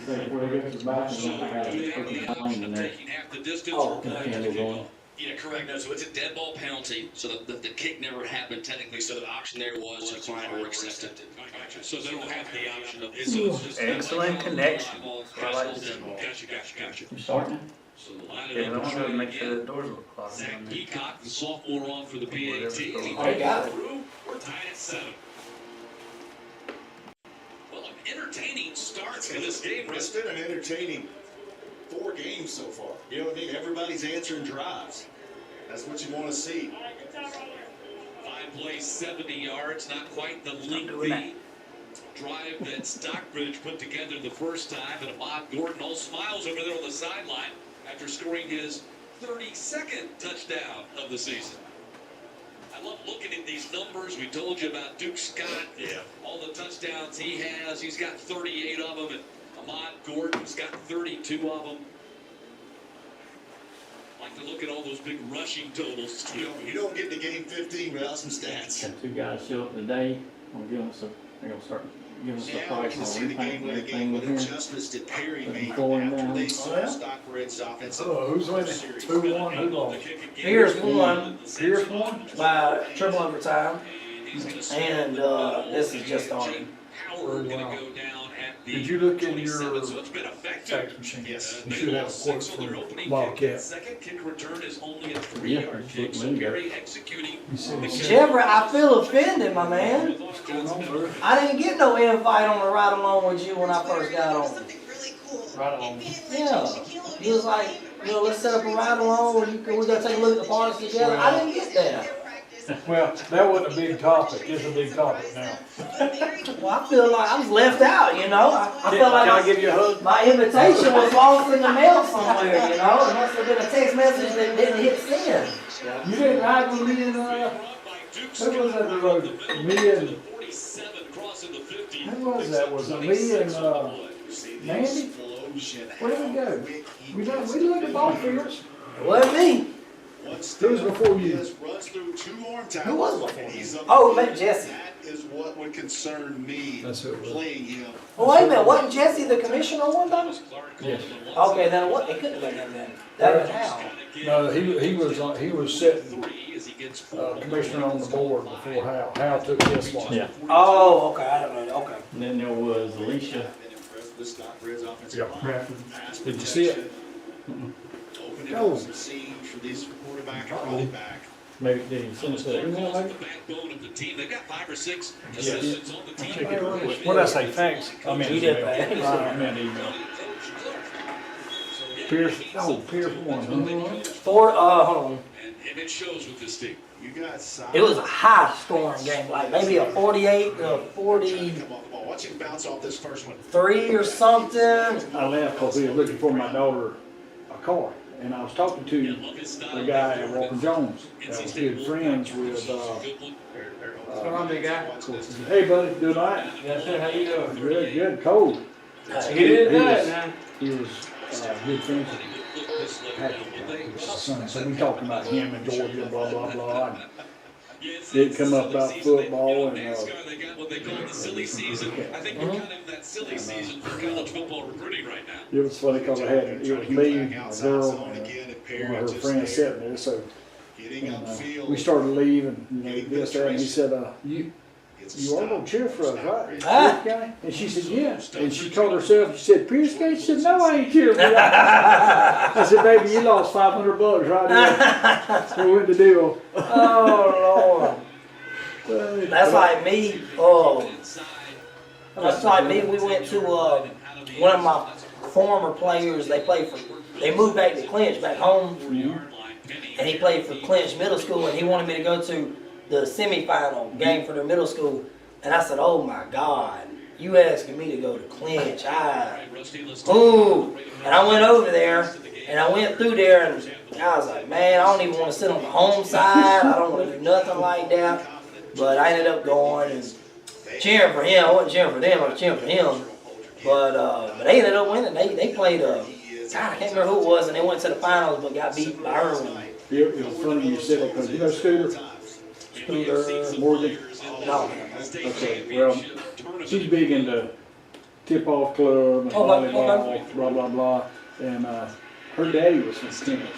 Say, where they get to the back and then I got a freaking line in there. Taking half the distance. Oh, Candle going. Yeah, correct. No, so it's a dead ball penalty. So the kick never happened technically. So the option there was declined or accepted. So they don't have the option of. Excellent connection. I like this. Gotcha. You starting? So the line Yeah, I want to make sure the doors look closed. Zach Peacock, the sophomore on for the BAT. Oh, you got it. We're tied at 7. Well, an entertaining start to this game. It's been an entertaining 4 games so far. You know what I mean? Everybody's answering drives. That's what you want to see. 5 plays, 70 yards, not quite the lengthy drive that Stockbridge put together the first time. And Ahmad Gordon all smiles over there on the sideline after scoring his 32nd touchdown of the season. I love looking at these numbers. We told you about Duke Scott. Yeah. All the touchdowns he has. He's got 38 of them. And Ahmad Gordon's got 32 of them. Like to look at all those big rushing totals. You don't get to game 15 without some stats. Got 2 guys show up today. They're gonna start giving us a Yeah, I price can on see the repaint game and with the everything game with with here. adjustments that Perry made Going after down. they saw Oh, yeah? Stockbridge's offensive. Who's winning? series. Who won? Who lost? Pierce won Pierce won? by triple overtime, and this is just on. Howard gonna go down at the Did you look in your 27, so it's been effective. fax machine? Yes. You should have a quote from Wildcat. Second kick return is only a Yeah, 3-yard it's kick. So looking good. Gary executing. You see the Jeffrey, I feel offended, my man. What's going on, bro? I didn't get no invite on the ride along with you when I first got on. Right along. Yeah, he was like, let's set up a ride along where we gotta take a look at the parts together. I didn't get that. Well, that wasn't a big topic. It's a big topic now. Well, I feel like I was left out, I felt Can I like give you a hug? my invitation was lost in the mail somewhere, It must have been a text message that didn't hit send. You didn't ride with me and, who was that that rode? Me and, who was that? Was it me and, Mandy? Where did we go? We looked at ball fields. It wasn't me. Who's before you? Runs through 2 more times. Who was before and he's me? up Oh, there. it Jesse. That is what would concern me That's who it was. playing him. Oh, wait a minute, wasn't Jesse the commissioner one time? Yes. Okay, then what? It couldn't have been him then. That was Hal. No, he was sitting, commissioner on the board before Hal. Hal took this one. Yeah. Oh, okay, I don't know. Okay. And then there was Alicia. Been impressed with Stockbridge offensive Yeah. line. Pass Did you see it? Opening Go. up some seams for this quarterback and running back. Maybe did he send us that email? The Maybe? backbone of the team. They've got 5 or 6 assistants on the team. What did I say? Thanks. I mean, He did that. I meant email. Pierce, Pierce won. Hold on. And it shows with this team. You got size. It was a high scoring game, like maybe a 48 to 43 Come off the ball. Watch him bounce off this first one. or something. I left because we were looking for my daughter a car. And I was talking to the guy at Walker Jones that was good friends with, big guy. hey buddy, doing all right? Yes, sir. How you doing? Good, cold. You did good, man. He was good friends with Patrick, his son. So we talked about him and Georgia, blah, blah, blah. And it come up about football and, They got what they call the silly season. I think we're kind of in that silly season for college football recruiting right now. it was funny because I had, it was me, a girl, Zone and again, and one Perry of her just friends there. sitting there. So Getting upfield. we started leaving, this, that, and he said, Gets a you are stop. gonna cheer for us, right? Ah. Pierce County? And she said, yeah. And she told herself, she said, Pierce County? She said, no, I ain't cheering for y'all. I said, baby, you lost $500 right there. So we went the deal. Oh Lord. That's like me. That's like me. We went to one of my former players. They moved back to Clinch, back home, and he played for Clinch Middle School. And he wanted me to go to the semifinal game for their middle school. And I said, "Oh my God, you asking me to go to Clinch? Ooh!" And I went over there, and I went through there, and I was like, "Man, I don't even want to sit on the home side. I don't want to do nothing like that." But I ended up going and cheering for him. I wasn't cheering for them, I was cheering for him. But they ended up winning. They played, God, I can't remember who it was, and they went to the finals but got beat by Irwin. It was funny you said that because you know Scooter Morgan. No. Okay, well, she's big into tip-off club and Oh, okay. volleyball, blah, blah, blah. And, her daddy was from tennis.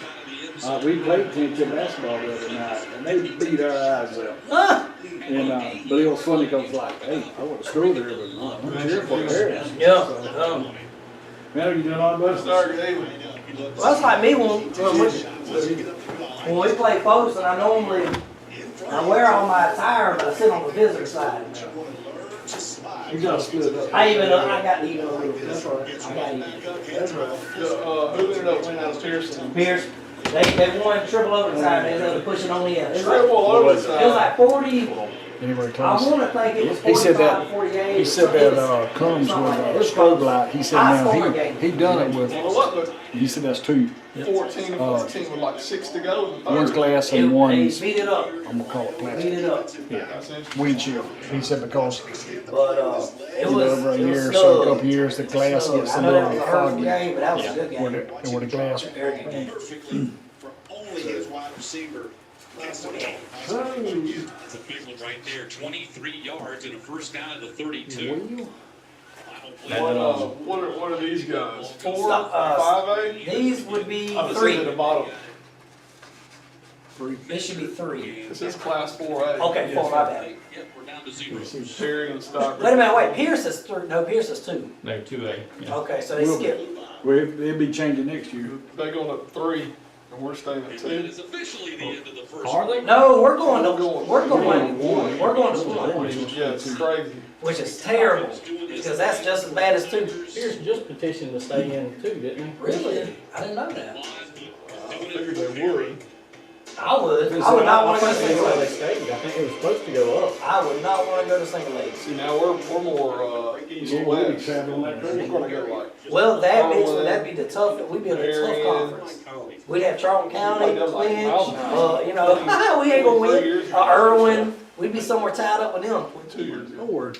We played tennis basketball the other night, and they beat our eyes out. Ah! And, but it was funny because like, hey, I went to school there, but I'm here for parents. Yeah. Man, you doing all right, buddy? Well, that's like me when we play post, and I wear all my attire, but I sit on the visitor side. You got stood up. I got even a little bit. That's right. I got even. Who ended up winning out of Pearson? Pierce, they won triple overtime. They ended up pushing on the end. It was Triple overtime. like 40. Anybody I close? want to think it was He said 45 that- to 48. He said that, comes with a strobe light. He said now, he done it with, Well, what, but he said that's two. 14 and 14 with like 6 to go in the One's third. glass They and one's, beat it up. I'm gonna call it Beat plastic. it up. That's interesting. Windshield. He said because But it in was over a it was year or so, a snug. couple years, the glass Snug. gets I a know that little was a hurtful foggy. game, but that was a good Where game. the glass, Very good game. Perfectly for only his wide receiver. That's the ball. That's a big one right there. 23 yards and a first down at the 32. Final play. What are these guys? 4, Stop, 5A? These would be I'm sitting at the 3. bottom. This should be 3. This is class 4A. Okay, 4, my bad. Yep, we're down to 0. Perry and Stockbridge. Wait a minute, wait, Pierce is 3. No, Pierce is 2. No, 2A. Yeah. Okay, so they Will skipped. well, it'll be changing next year. They going up 3, and we're staying at That 2. is officially the end of the first. Are they? No, we're going to 1, Yeah, it's crazy. which is terrible, because that's just as bad as 2. Pierce just petitioned to stay in too, didn't he? Really? I didn't know that. I figured they would. I would not want to go to That's single why they legs. stayed. I think it was supposed to go up. I would not want to go to single legs. See, now we're more east Yeah, and we'll be west. traveling like We're crazy. gonna go like, Well, that'd be the tough, we'd be in a tough conference. We'd have Charlton County, Clinch, we ain't gonna win. Irwin, we'd be somewhere tied up with them. 2 years ago. Lord.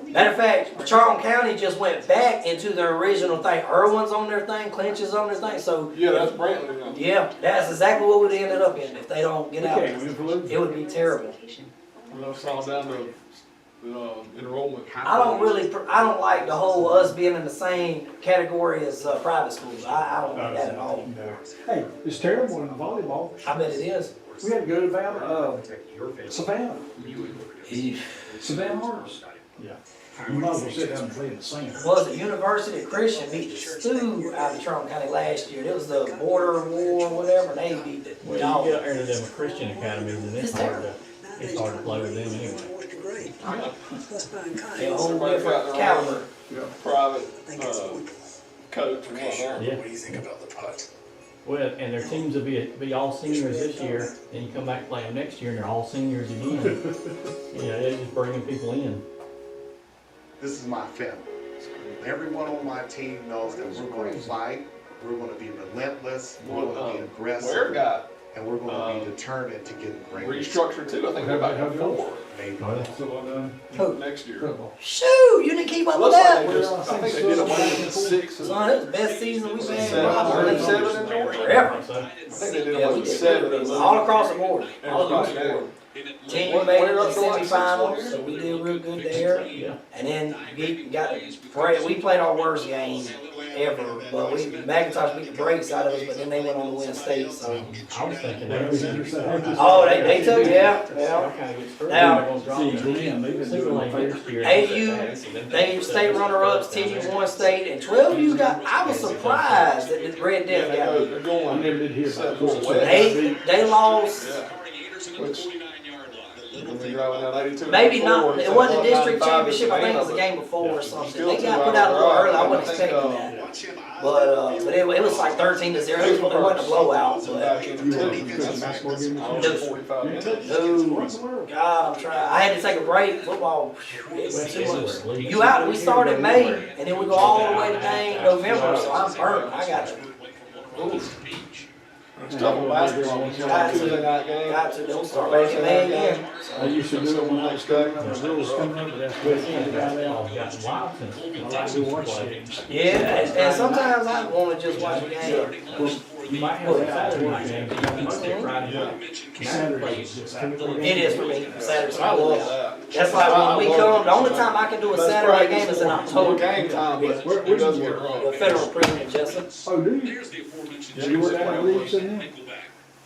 Matter of fact, Charlton County just went back into their original thing. Irwin's on their thing, Clinch is on their thing, so, Yeah, that's Brantley now. yeah, that's exactly what we'd ended up in if they don't get out. Okay, win for losing. It would be terrible. It's all down to enrollment. I don't like the whole us being in the same category as private schools. I don't like that at all. Hey, it's terrible in volleyball. I bet it is. We had to go to Savannah. Savannah Harbors. Yeah. You might as well sit down and play in the sand. Was it University of Christian beat the stew out of Charlton County last year? It was the border war, whatever, and they beat it. Well, you get into them Christian academies and it's hard to play with them anyway. A whole different caliber. Private coach and whatnot. Yeah. What do you think about the putt? Well, and their teams will be all seniors this year, then you come back and play them next year and they're all seniors again. You know, they're just bringing people in. This is my family. Everyone on my team knows that we're going to fight, we're going to be relentless, we're going to be Where aggressive, got and we're going to be determined to get great. restructured too. I think they're about to have 4 Maybe. Who? next year. Shoot, you didn't keep up with Looks like that. they just, I think they did it with 6 and Son, it was the best season we've had Seven in Georgia? forever. So, I think they did Yeah, it we with did. 7 All across the board. All across the board. Team What- made it where to up to like semifinals, 6 so we did real good there. yeah. And then we played our worst game ever, but McIntosh beat the brakes out of us, but then they went on to win state, so. I was thinking they were. Oh, they took, yeah. Now, they state runner-ups, TU won state, and 12U got, I was surprised that the Red Death got it. They're I going never did hear about 7 this. west. They lost, Which, when they're driving down 82. maybe not, it wasn't the district championship, I think it was the game before or something. They got put out a little early, I wasn't expecting that. But it was like 13-0, it wasn't a blowout, but. Back into 2. That's 45 minutes. No, God, I'm trying. I had to take a break. Football, it was too much. You out? We started in May, and then we go all the way to dang November. So I'm burnt. I got you. It's double basketball. It's like Tuesday night game. Got to. Don't start back in May again. I used to do it when I was studying, the rules coming up, but that's what it got out. I like to watch games. Yeah, and sometimes I want to just watch a game. You might have a Saturday night game, but you can most get Friday night. Saturday is just. It is for me. Saturday. I love that. That's like when we come, the only time I can do a Saturday game is in Full October. game time, but Where- it doesn't where get you wrong. The federal prison in Jessup. Oh, do you? There's the aforementioned. You were down at Leeds in there?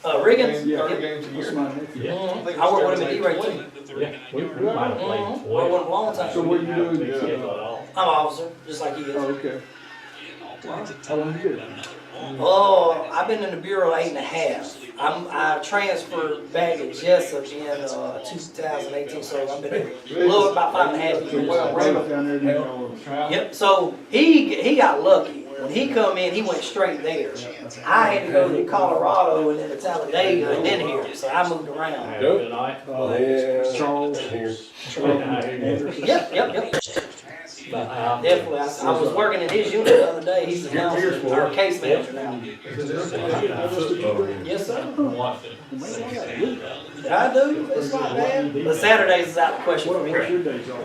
Riggins? Thirty Yep. games a That's year. my nephew. Yeah. I work with him at E-Ray too. Yeah, we might have played I worked with him a long So time. what you doing? Big schedule at all. I'm an officer, just like he is. Oh, okay. How long you been? Oh, I've been in the Bureau 8.5. I transferred back at Jessup in 2018, so I've been a little about 5.5 years. Well, Randolph down there, didn't know. Yep, so he got lucky. When he come in, he went straight there. I had to go to Colorado and then to Talladega and then here, so I moved around. Have a good night. Charles. Yep. Definitely. I was working in his unit the other day. He's our case manager now. Yes, sir. I do. It's not bad. But Saturdays is out of the question for me. What's your days off?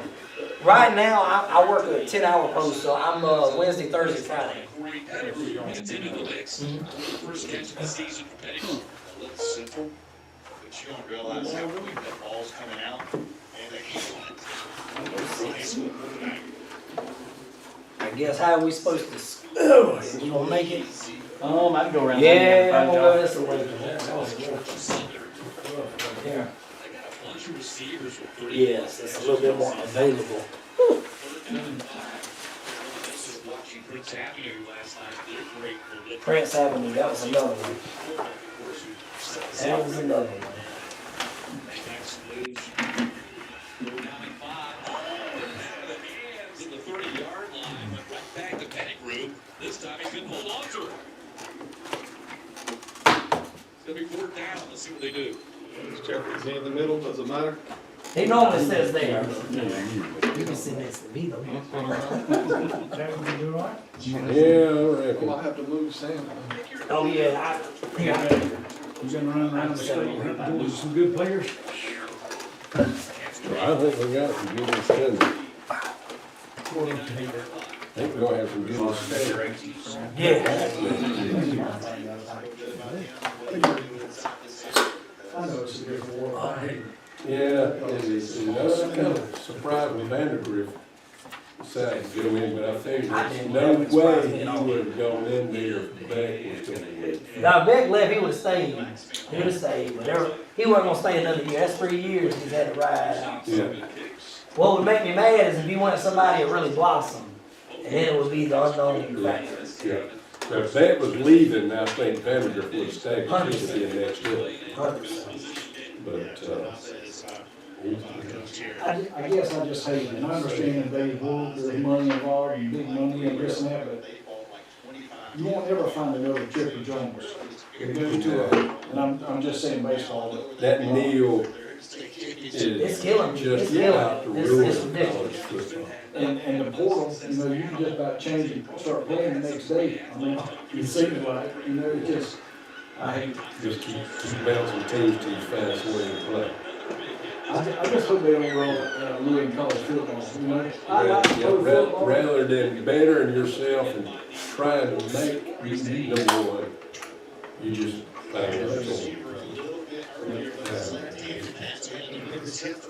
Right now, I work a 10-hour post, so I'm Wednesday, Thursday, Friday. It's into the mix. First catch of the season for Pettigrew. Looks simple, but you don't realize how quick that ball's coming out and they keep on it. I guess how are we supposed to? You gonna make it? I'd go around. Yeah, I'm gonna go this way. Yeah. They got a bunch of receivers with 30. Yes, it's a little bit more available. Watching Prince Avenue last night, they're great for the Prince Avenue, that was another one. That was another one. next moves. They're down at 5. The hands in the 30-yard line, but right back to Pettigrew. This time he couldn't hold on to it. It's gonna be 4th down. Let's see what they do. Jeffrey's in the middle, doesn't matter. He normally says there. You can sit next to me though. Yeah, I I might have to move Sam. Oh yeah, You been running around the state, doing some good players? I think we got some good extended. I think we're gonna have some good extended. yeah. I know it's a good war. Yeah, and that's kind of surprised when Vandergrift decided to go in, but I figured there's no way he would have gone in there if Beck was gonna win. Now Beck left, he would have stayed. He would have stayed, but he wasn't gonna stay another year. That's 3 years he's had to ride out. Yeah, What would make me mad is if you wanted somebody to really blossom, and then it would be the unknown factor. yeah. Now, if Beck was leaving, I think Vandergrift would have stayed, he should be in next year. 100%. But, I guess I just hate it, and I understand they want, there's money involved, and big money and this and that, but you won't ever find another Chipper Jones. You go to and I'm just saying baseball, but that Neal It's is killing me. just It's killing out to me. It's ruin ridiculous. college football. and the portal, you know, you can just about change it, start playing the next day. I mean, it seems like, you know, it just, I hate, Just keep bouncing teams till you find somewhere to play. I just hope they don't ruin college football, you know? I like Yeah, pro football. rather than bettering yourself and trying to make number one, you just find another team.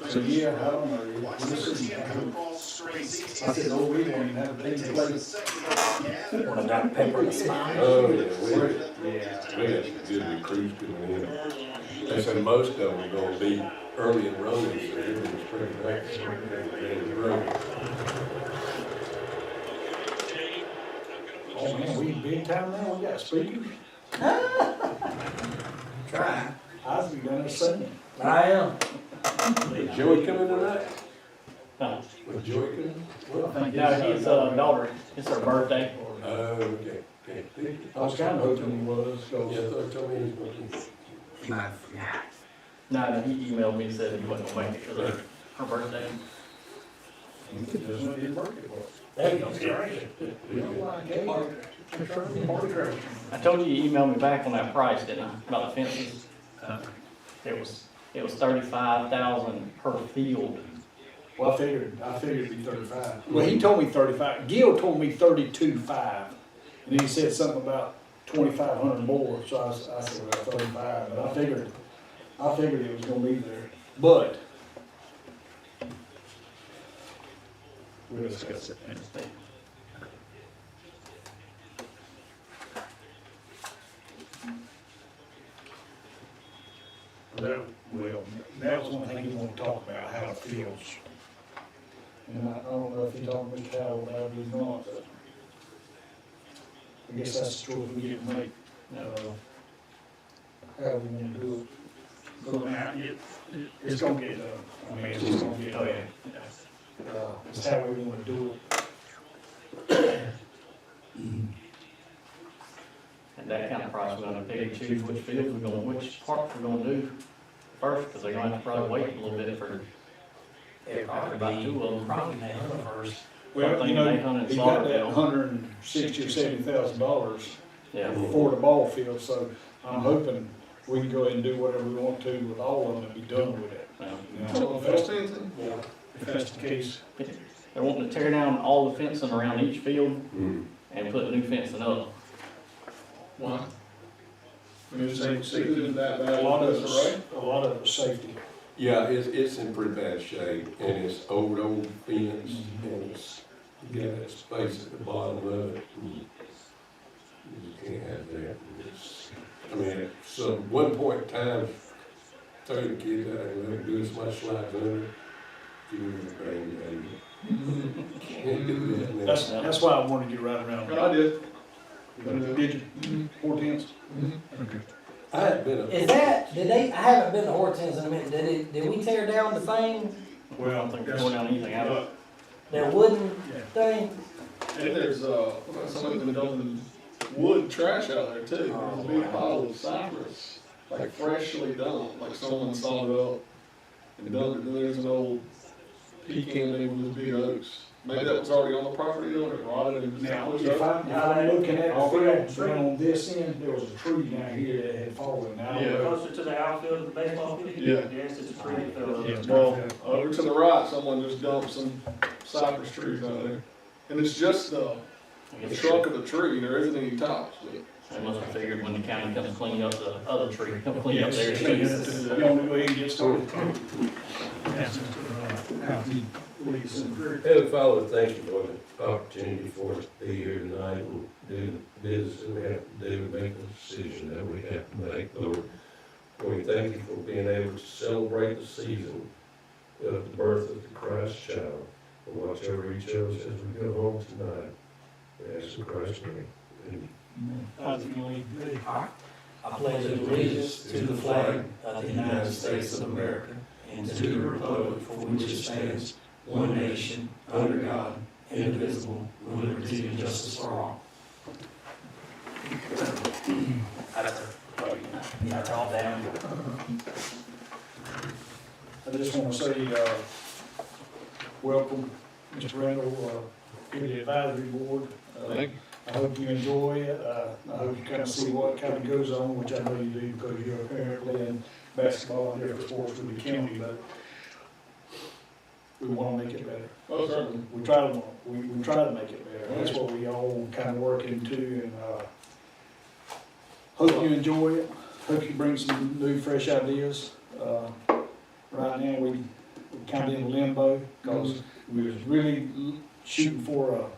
So, yeah, I don't know. I said, oh, we won't even have a team to play. When I got pepper and smile. Oh, yeah, we had some good recruits coming in. They said most of them were gonna be early enrollees, so they're in the spring break. Oh, man, we in big time now, we got speakers. Try. I've done the same. I am. Was Joey coming tonight? No, Was Joey coming? Well, I think no, his daughter, it's her birthday. oh, okay. I was kind of hoping he was, Yeah, I because thought he told me he was gonna. No, he emailed me and said he wasn't gonna make it because of her birthday. there's no good work it was. There you go. We don't like it. Party crash. I told you emailed me back on that price, didn't I, about the fences? It was 35,000 per field. Well, I figured it'd be 35. Well, he told me 35. Gil told me 32.5. And then he said something about 2,500 more, so I said, well, 35. But I figured it was gonna be there. But we'll discuss it then. Well, that was one thing you want to talk about, how it feels. And I don't know if you talked to Mr. Howell about it or not, but I guess that's the choice we get to make, how we want to do it. Go now, it's gonna get done, I mean, it's just gonna get done. It's how we want to do it. And that kind of price, we're gonna pick and choose which fields we're gonna, which parts we're gonna do first, because they're gonna have to probably wait a little bit for, probably about two of them, probably first. Well, you know, $800 he got that Slaughterville. $160,000 or $70,000 Yeah. for the ball field, so I'm hoping we can go ahead and do whatever we want to with all of them and be done with it. Yeah. You know, if that's the case. They're wanting to tear down all the fencing around each field and put new fencing up. Why? A lot of it's safety. Yeah, it's in pretty bad shape, and it's old fence, and it's, you got that space at the bottom of it. And you can't have that. I mean, so one point in time, throw the kids out and let them do as much slides under, give them the brain, and can't do that now. That's why I wanted you right around. I did. Did you? 410s? Okay. I had been Is that, did they, I haven't been to Hortense in a minute, did we tear down the thing, I don't think they're going down anything out of it. that wooden thing? And there's, somebody's been dumping wood trash out there too. There's a big pile of cypress, like freshly dumped, like someone sawed it up and dumped it. And there's an old pecan maybe with big oaks. Maybe that was already on the property though, and it rotted and Now, pushed if up. I'm looking at the field, down on this end, there was a tree down here that had fallen. Now, I don't know. Closer to the outfield of the baseball field? Yeah. Yes, it's a tree that fell. Yeah. Well, over to the right, someone just dumped some cypress trees out there. And it's just the trunk of the tree, or everything he tops. They must have figured when the county comes clean up the other tree, come clean up theirs You too. want to go ahead and get started? Heavenly Father, thank you for the opportunity for us to be here tonight and do the business that we have to do, and make the decision that we have to make, Lord. We thank you for being able to celebrate the season of the birth of the Christ child, and watch over each of us as we go home tonight. We ask in Christ's name. Amen. I pledge allegiance to the flag of the United States of America and to the republic for which it stands, one nation, under God, indivisible, with liberty and justice for all. That's all down. I just want to say, welcome, Mr. Randall, to the advisory board. Thank I hope you enjoy it. I hope you kind of see what kind of goes on, which I know you do because you're apparently in basketball and different sports with the county, but we want to make it better. Oh, certainly. We try to make it better. That's what we all kind of work into, and hope you enjoy it. Hope you bring some new, fresh ideas. Right now, we kind of in limbo because we was really shooting for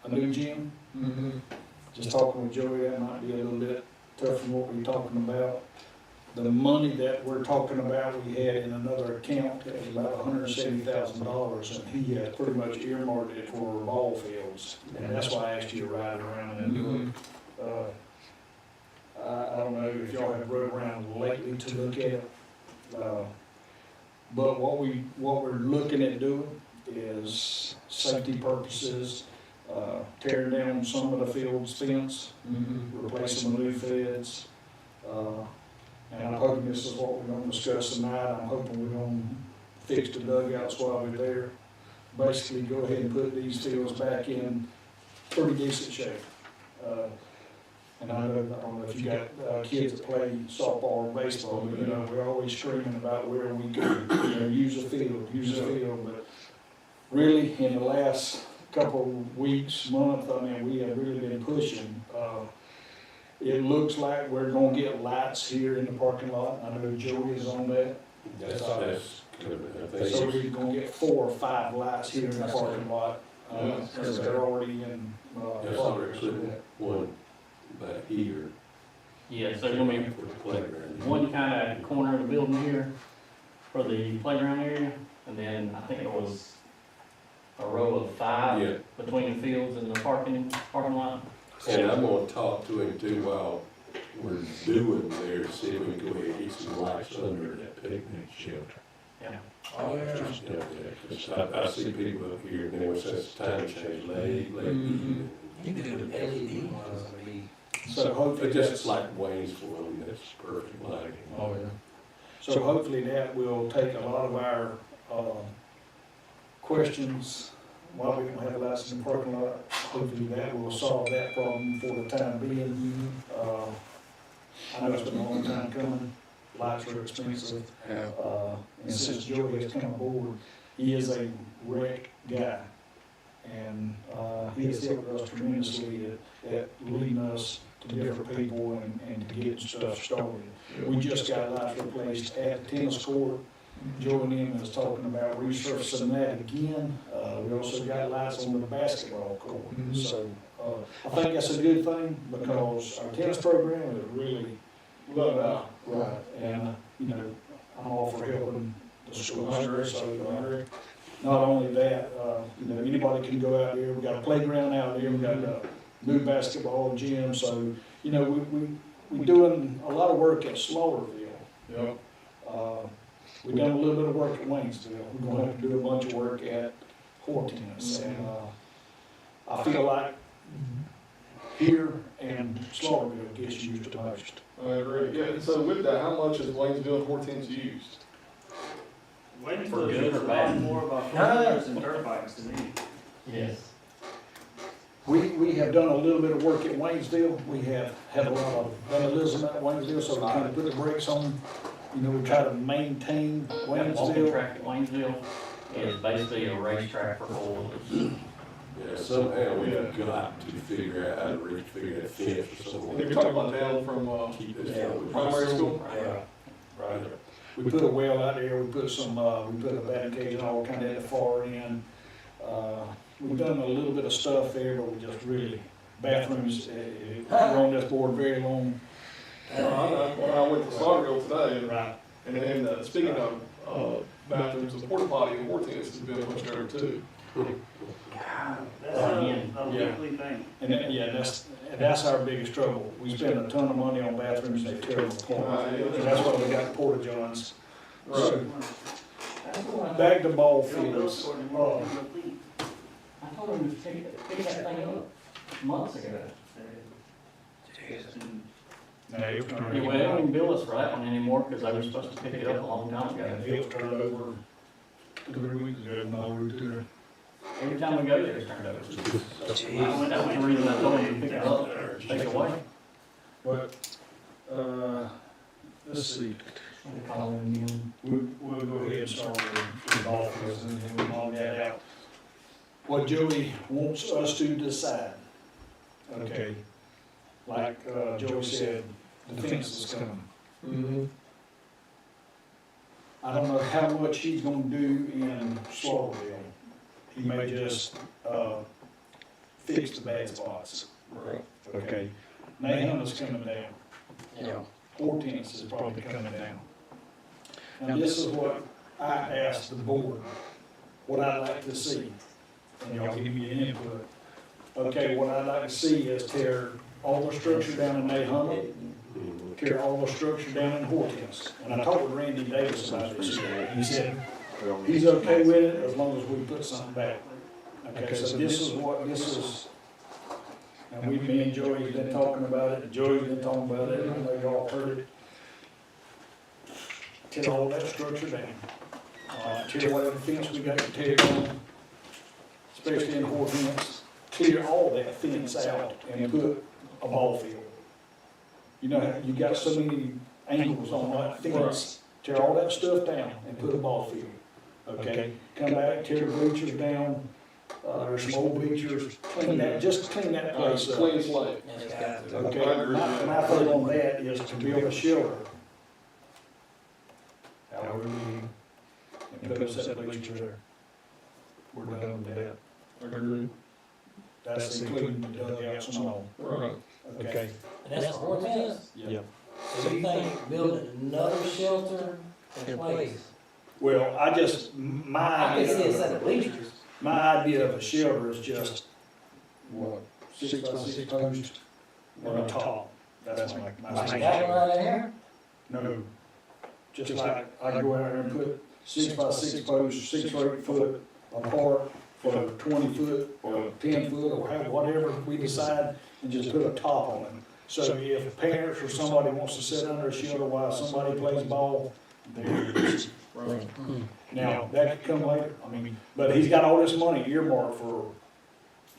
a new gym. Mm-hmm. Just talking with Joey, that might be a little bit tough from what we're talking about. The money that we're talking about, we had in another account, that was about $170,000, and he had pretty much earmarked it for ball fields. And that's why I asked you to ride around and do it. I don't know if y'all have rode around lately to look at it. But what we're looking at doing is safety purposes, tearing down some of the field's fence, replacing the new fence. And I'm hoping this is what we're gonna discuss tonight. I'm hoping we're gonna fix the dugouts while we're there. Basically, go ahead and put these fields back in pretty decent shape. And I don't know if you got kids that play softball or baseball, but we're always screaming about where we go, use the field, but really in the last couple of weeks, month, I mean, we have really been pushing. It looks like we're gonna get lights here in the parking lot. I know Joey is on that. That's coming, I think. So we're gonna get 4 or 5 lights here in the parking lot, because they're already in, That's already putting one back here. Yeah, so there's gonna be For the playground. one kind of at the corner of the building here for the playground area, and then I think there was a row of 5 Yeah, between the fields and the parking lot. and I'm gonna talk to him too while we're doing there, see if we can go ahead and get some lights under that picnic shelter. Yeah. Oh, yeah. I see people up here, and then when it's time change, late evening. You can do the LED ones, I mean. so hopefully But just that's, like Waynesville, I mean, that's perfect lighting. oh, yeah. So hopefully that will take a lot of our, questions while we don't have lights in the parking lot. Hopefully that will solve that problem for the time being. I know it's been a long time coming, lights are expensive. And since Joey has come aboard, he is a rec guy. And, he has helped us tremendously at leading us to different people and to get stuff started. We just got lights replaced at the tennis court. Joe and him is talking about resurfacing that again. We also got lights on the basketball court. So, I think that's a good thing because our tennis program is really loved out. Right. And, you know, I'm all for helping the school. So, not only that, you know, anybody can go out there. We got a playground out there. We got a new basketball gym. So, you know, we doing a lot of work at Slaughtersville. Yep. We've done a little bit of work at Waynesville. We're gonna have to do a bunch of work at Hortense. And, I feel like here and Slaughtersville gets used the most. I agree. Yeah, and so with that, how much is Waynesville and Hortense used? Waiting For for good good or or bad? bad, more about four-wheelers and dirt bikes to me. Yes. We have done a little bit of work at Waynesville. We have had a lot of vandalism at Waynesville, so we kind of put the brakes on. You know, we try to maintain That walking Waynesville. track at Waynesville is basically a racetrack for four-wheelers. Yeah, somehow we've got to figure out how to refigure that fence or If something. you're talking about down from, Keep this. Yeah. primary school? Right. We put a well out there, we put some, we put a batting cage and all kind of at the far end. We've done a little bit of stuff there, but we just really, bathrooms, we're on this board very long. I went to Slaughterville today, Right. and then, speaking of, bathrooms, the porta potty in Hortense has been much better too. That's a weekly thing. And that's our biggest trouble. We spend a ton of money on bathrooms, they tear them apart. And that's why we got porta johns. So, back to ball fields. I told him to pick that thing up months ago. Now, it was Yeah, turned well, they don't even bill us for that one anymore because they were supposed to pick it up a long time ago. It was turned over 2-3 weeks ago, and all we do. Every time we go there, it's turned over. That was the reason I told him to pick it up, take it away. But, let's see, Call him again. we'll go ahead and start with the ball fields and then we'll log that out. What Joey wants us to decide, okay? Like, Joey said, the fence is coming. Mm-hmm. I don't know how much he's gonna do in Slaughterville. He may just, fix the bad spots. Right. Okay, Nahum is coming down. Yeah. Hortense is probably coming down. Now, this is what I asked the board, what I'd like to see, and y'all give me your input. Okay, what I'd like to see is tear all the structure down in Nahum, tear all the structure down in Hortense. And I talked with Randy Davis about this, he said, he's okay with it as long as we put something back. Okay, so this is, and me and Joey's been talking about it, Joey's been talking about it, I know y'all heard it. Tear all that structure down. Tear whatever fence we got to tear down, especially in Hortense. Clear all that fence out and put a ball field. You know, you got so many angles on that fence, tear all that stuff down and put a ball field. Okay, come back, tear the bleachers down, there's some old bleachers, clean that, just clean that place up. Clean slate. Okay, my thought on that is to build a shelter. However, and put a set of bleachers there. We're done with that. Agreed. That's including the dugouts and all. Right. Okay. And that's for horses? Yeah. So you think building another shelter in place? Well, I just, I can see a set of bleachers. my idea of a shelter is just, what, 6 by 6 posts on the top. That's my Like suggestion. that one right there? No, just like I go out there and put 6 by 6 posts, 6 or 8 foot apart for 20 foot or 10 foot or whatever we decide, and just put a top on it. So if parents or somebody wants to sit under a shelter while somebody plays ball, there it is. Now, that could come later, I mean, but he's got all this money earmarked for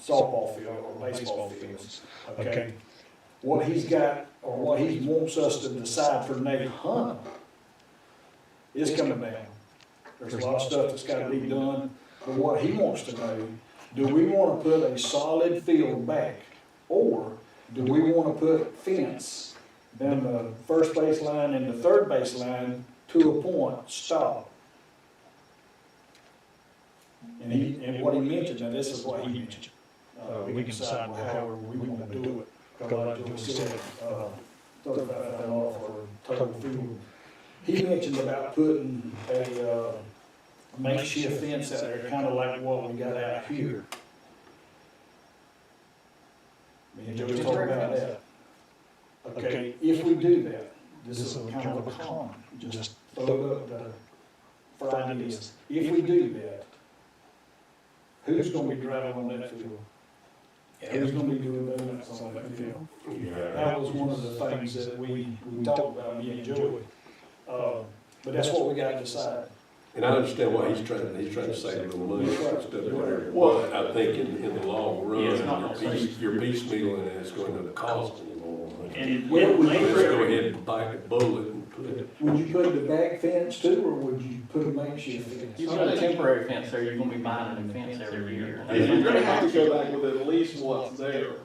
softball field or baseball fields, okay? What he's got, or what he wants us to decide for Nate Hunt is coming down. There's a lot of stuff that's gotta be done, but what he wants to know, do we wanna put a solid field back? Or do we wanna put fence down the first base line and the third base line to a point, stop? And what he mentioned, and this is what he mentioned, we can decide however we wanna do it. Because like Joe said, $35,000 for total field. He mentioned about putting a makeshift fence out there, kinda like what we got out here. Me and Joe talked about that. Okay, if we do that, this is kind of a con, just throw it up for ideas. If we do that, who's gonna be driving on that field? Who's gonna be doing that on that field? That was one of the things that we talked about, me and Joey. But that's what we gotta decide. And I understand why he's trying to save a little money and stuff there. But I think in the long run, Yeah, it's not gonna save. your piecemealing is going to cost you more money. And Well, we- Let's go ahead and bite the bullet and put it. Would you put the back fence too, or would you put a makeshift fence? You put a temporary fence there, you're gonna be buying a new fence every year. You're gonna have to go back with at least what's there.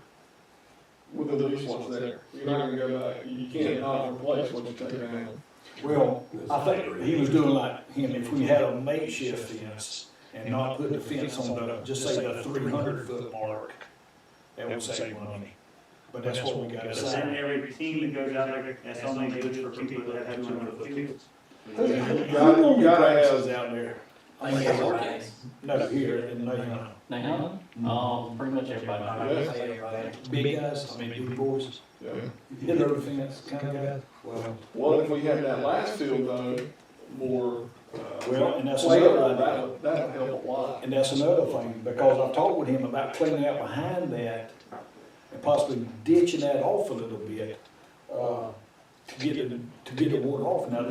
With at least what's there. You're not gonna go back, you can't not replace what you take down. Well, I think he was doing like him, if we had a makeshift fence and not put the fence on the, just say the 300-foot mark, that would save money. But that's what we gotta but then decide. every team that goes out there, that's only good for people that have 200-foot fields. Who You normally gotta practices have- out there? I think it's working. No, here in Nahum. Now, pretty much everybody. Big guys, I mean, big boys, Yeah. hit over the fence kind of guys. Well, if we had that last field though, more, Well, and that's playable, another that idea. would, that would help a lot. And that's another thing, because I've talked with him about cleaning out behind that and possibly ditching that off a little bit, to get the water off. Now,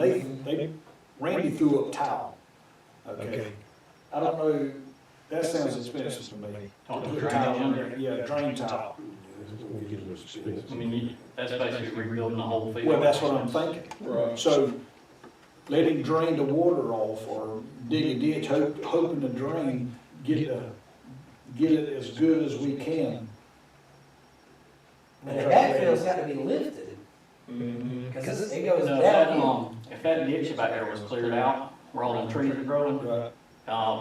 Randy threw up tile, okay? I don't know, that sounds expensive to me. Talk to Put drainage tile under under, it. yeah, drain tile. I mean, that's basically rebuilding the whole field. Well, that's what I'm thinking. Right. So, let him drain the water off, or dig a ditch, hoping to drain, get it as good as we can. And the backfield's gotta be lifted, Mm-hmm. cause it goes No, if that ditch back there was cleared out, where all the trees are growing, Right.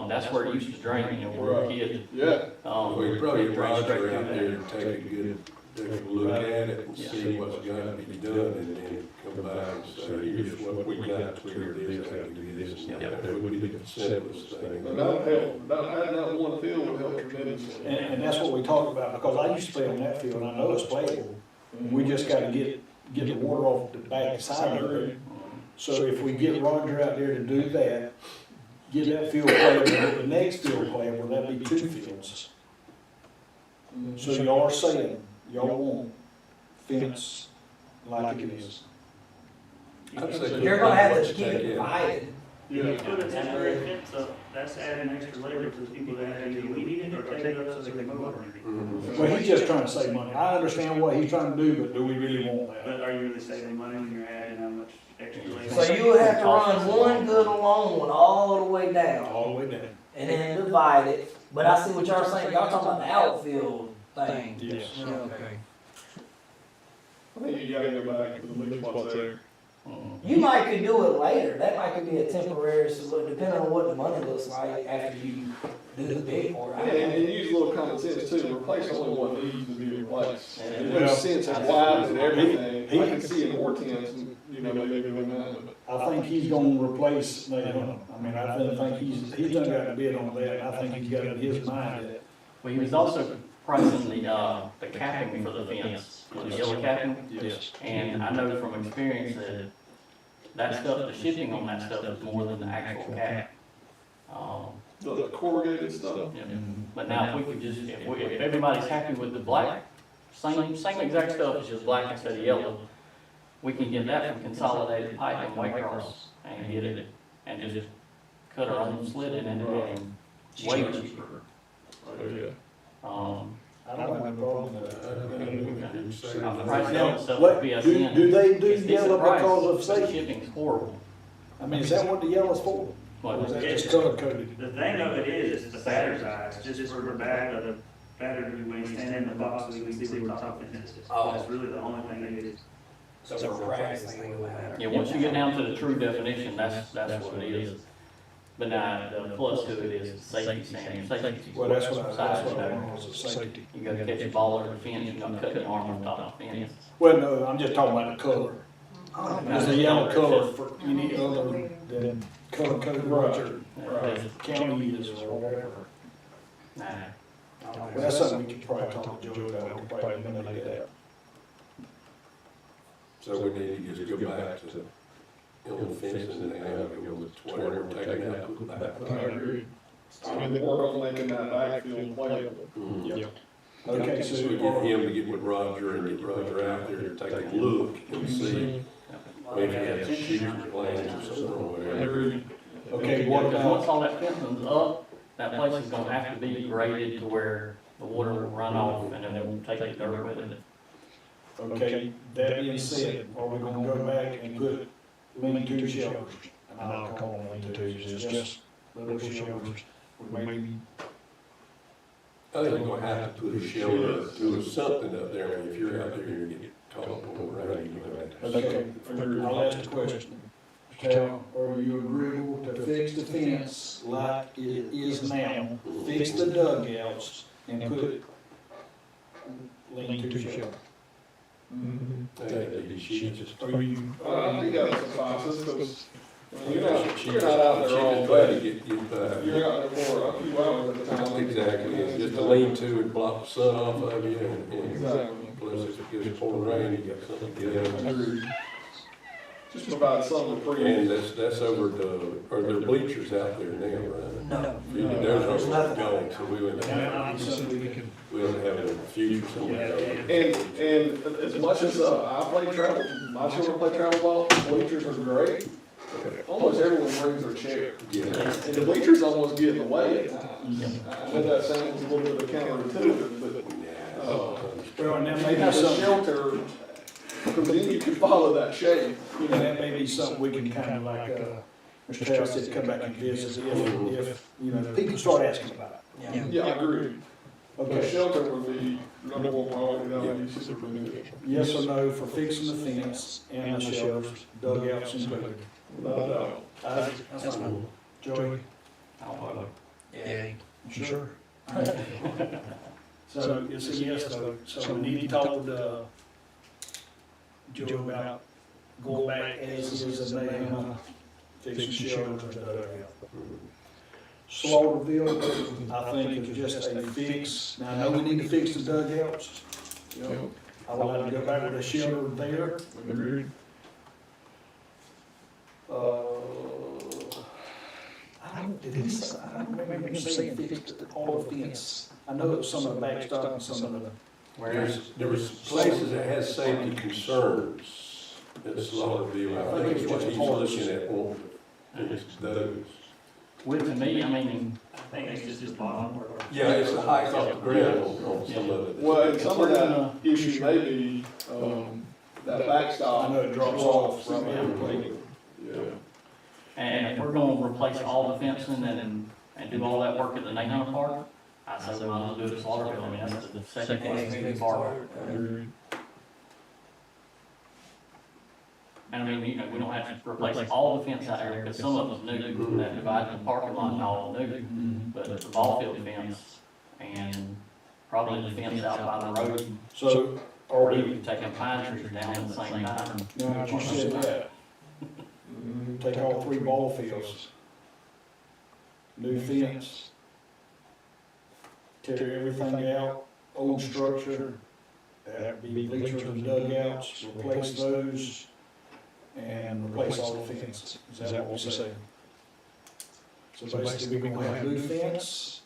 that's where it used to drain, when we were kids. Yeah. Well, you probably It drains straight Roger out through there and take a good, take a look at it and see what's got to be done, and then come back and say, here's what we got, clear this, how to do this, and that would be the simplest thing. And that'll help, having that one field will help tremendously. And that's what we talked about, because I used to play on that field, and I know it's playable. We just gotta get the water off the back side of it. So if we get Roger out there to do that, get that field playable, get the next field playable, that'd be 2 fields. So y'all are saying, y'all want fence like it is. I'd say You're gonna have what to you keep take it in. divided. You put a temporary fence up, that's adding extra labor to the people that have to weed it or take it up so they can mow it. Mhm. Well, he's just trying to save money. I understand what he's trying to do, but do we really want that? But are you really saving money when you're adding how much extra labor? So you would have to run one good long one all the way down, All the way down. and then divide it, but I see what y'all saying, y'all talking about the outfield thing. Yes. Okay. I think you gotta go back to the least what's there. You might could do it later, that might could be a temporary solution, depending on what the money looks like after you do the big part. Yeah, and use a little common sense too, replace only what needs to be replaced. Yeah. And there's sense of why and everything, I can see in more tents, you know, maybe doing that, but. I think he's gonna replace, I mean, I think he's done got a bid on that, and I think he's got in his mind that. Well, he was also pricing the capping for the fence, the yellow capping. Yes. And I know from experience that stuff, the shipping on that stuff is more than the actual cap. The corrugated stuff. Yeah. But now if we could just, if everybody's happy with the black, same exact stuff, it's just black instead of yellow, we can get that from Consolidated Pipe and Waycross and get it, and just cut our own slit in it and way cheaper. Oh, yeah. I don't have a problem with that. The price of that stuff What, would be a do cent. they do It's decent yellow price, because of but safety? shipping's horrible. I mean, is that what the yellow's for? Or is that just color coded? The thing of it is the batter's eyes, just for the back of the batter, when you stand in the box, we can see where the top fence is. Oh. That's really the only thing that is. So for practice, thing will matter. Yeah, once you get down to the true definition, that's what it is. But now, the plus to it is safety standard, safety. Well, that's what size, I you know. want, is safety. You gotta catch a ball over the fence, you're not cutting your arm on top of the fence. Well, no, I'm just talking about the color. There's a yellow color for any other than color coded roger, county is or whatever. Nah. Well, that's something we could probably talk to Joe about, we could probably eliminate that. So we need to just go back to the fencing and have it go with whatever we're taking out, put back. I agree. And they work on making that backfield playable. Yep. Okay, So so, we get him to get with Roger and get Roger out there to take a look and see maybe have future plans or something or whatever. okay, what Because about, once all that fencing's up, that place is gonna have to be graded to where the water will run off and then they won't take the dirt with it. okay, that being said, are we gonna go back and put lean-to shelters? And I'll call them lean-tos, it's just little shelters, maybe. I think we're gonna have to put a shelter, do something up there, if you're out there and you get caught on the rain, you're gonna have to. Okay, I'll ask the question. Tal, are you agreeable to fix the fence like it is now, fix the dugouts, and put lean-to shelter? That'd be cheapest. Are you? I think that suffices, because you're not out there all day. You're out there for a few hours at a time. Exactly, it's just a lean-to and block the sun off of you and Exactly. plus if it gets pouring rain, you got something to get out. Agreed. Just provide something for And you. that's over the, are there bleachers out there now, right? No. There's no going, so we wouldn't have, That might be something we can. we don't have a future somewhere. And as much as I play travel, my children play travel ball, bleachers are great. Almost everyone brings their chair. Yeah. And the bleachers almost get in the way at times. I know that sounds a little bit of a counterintuitive, but, Well, and that if may you be have a something, shelter, because then you can follow that shade. you know, that may be something we can kind of like, Mr. Chow said, come back and visit if, you know, people start asking about it. Yeah, I agree. The Okay, shelter would be number one priority, that would be super beneficial. yes or no for fixing the fence and the shelters, dugouts included? Without doubt. That's fine. Joey? I don't know. Yeah. Sure. So it's a yes though, so we need to talk to Joe about going back as is and mayhem, fixing shelters and dugout. Slaughterville, I think is just a fix. Now, I know we need to fix the dugouts. You know, I would like to go back with a shelter there. Agreed. I don't remember him saying fix all the fence. I know it was some of the backstop and some of the. There was places that had safety concerns at Slaughterville, I think is what he's looking at, wanting to fix those. Well, to me, I mean, I think it's just bottom or. Yeah, it's the height off the ground on some of it. Well, and some of that issue may be, that backstop. I know it drops off right Yeah. there. Yeah. and if we're gonna replace all the fencing and do all that work at the Nahum Park, I say we might as well do it at Slaughterville, I mean, that's the second most moving part. Agreed. And I mean, you know, we don't have to replace all the fence out there, because some of them's new, that dividing the parking lot and all new. But the ball field fence and probably the fence out by the road, So, are or we, even taking pine trees down at the same time. now that you said that, take all 3 ball fields, new fence, tear everything out, old structure, that would be bleachers and dugouts, replace those, and replace all the fence. Is that what we're saying? So basically, we're gonna have new fence,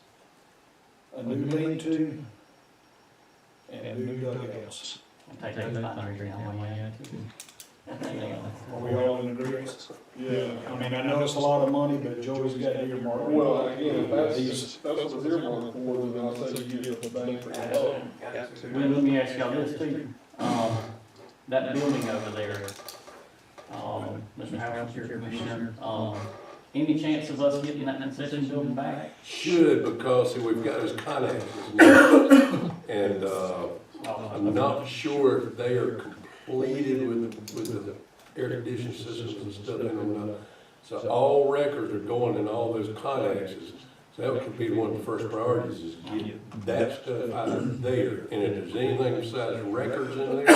a new lean-to, and new dugouts. And take those pine trees down, yeah. Are we all in agreement? Yeah. I mean, I know it's a lot of money, but Joey's got earmarked. Well, again, if that's what it's earmarked for, then I'll say you get the bang for your buck. Well, let me ask y'all this too, that building over there, Mr. Howard, your commissioner, any chance of us getting that concession building back? Should, because see, we've got those connexes now, and, I'm not sure if they are completed with the air conditioning systems and stuff in them. So all records are going in all those connexes. So that could be one of the first priorities, is get that stuff out of there. And if there's anything besides records in there,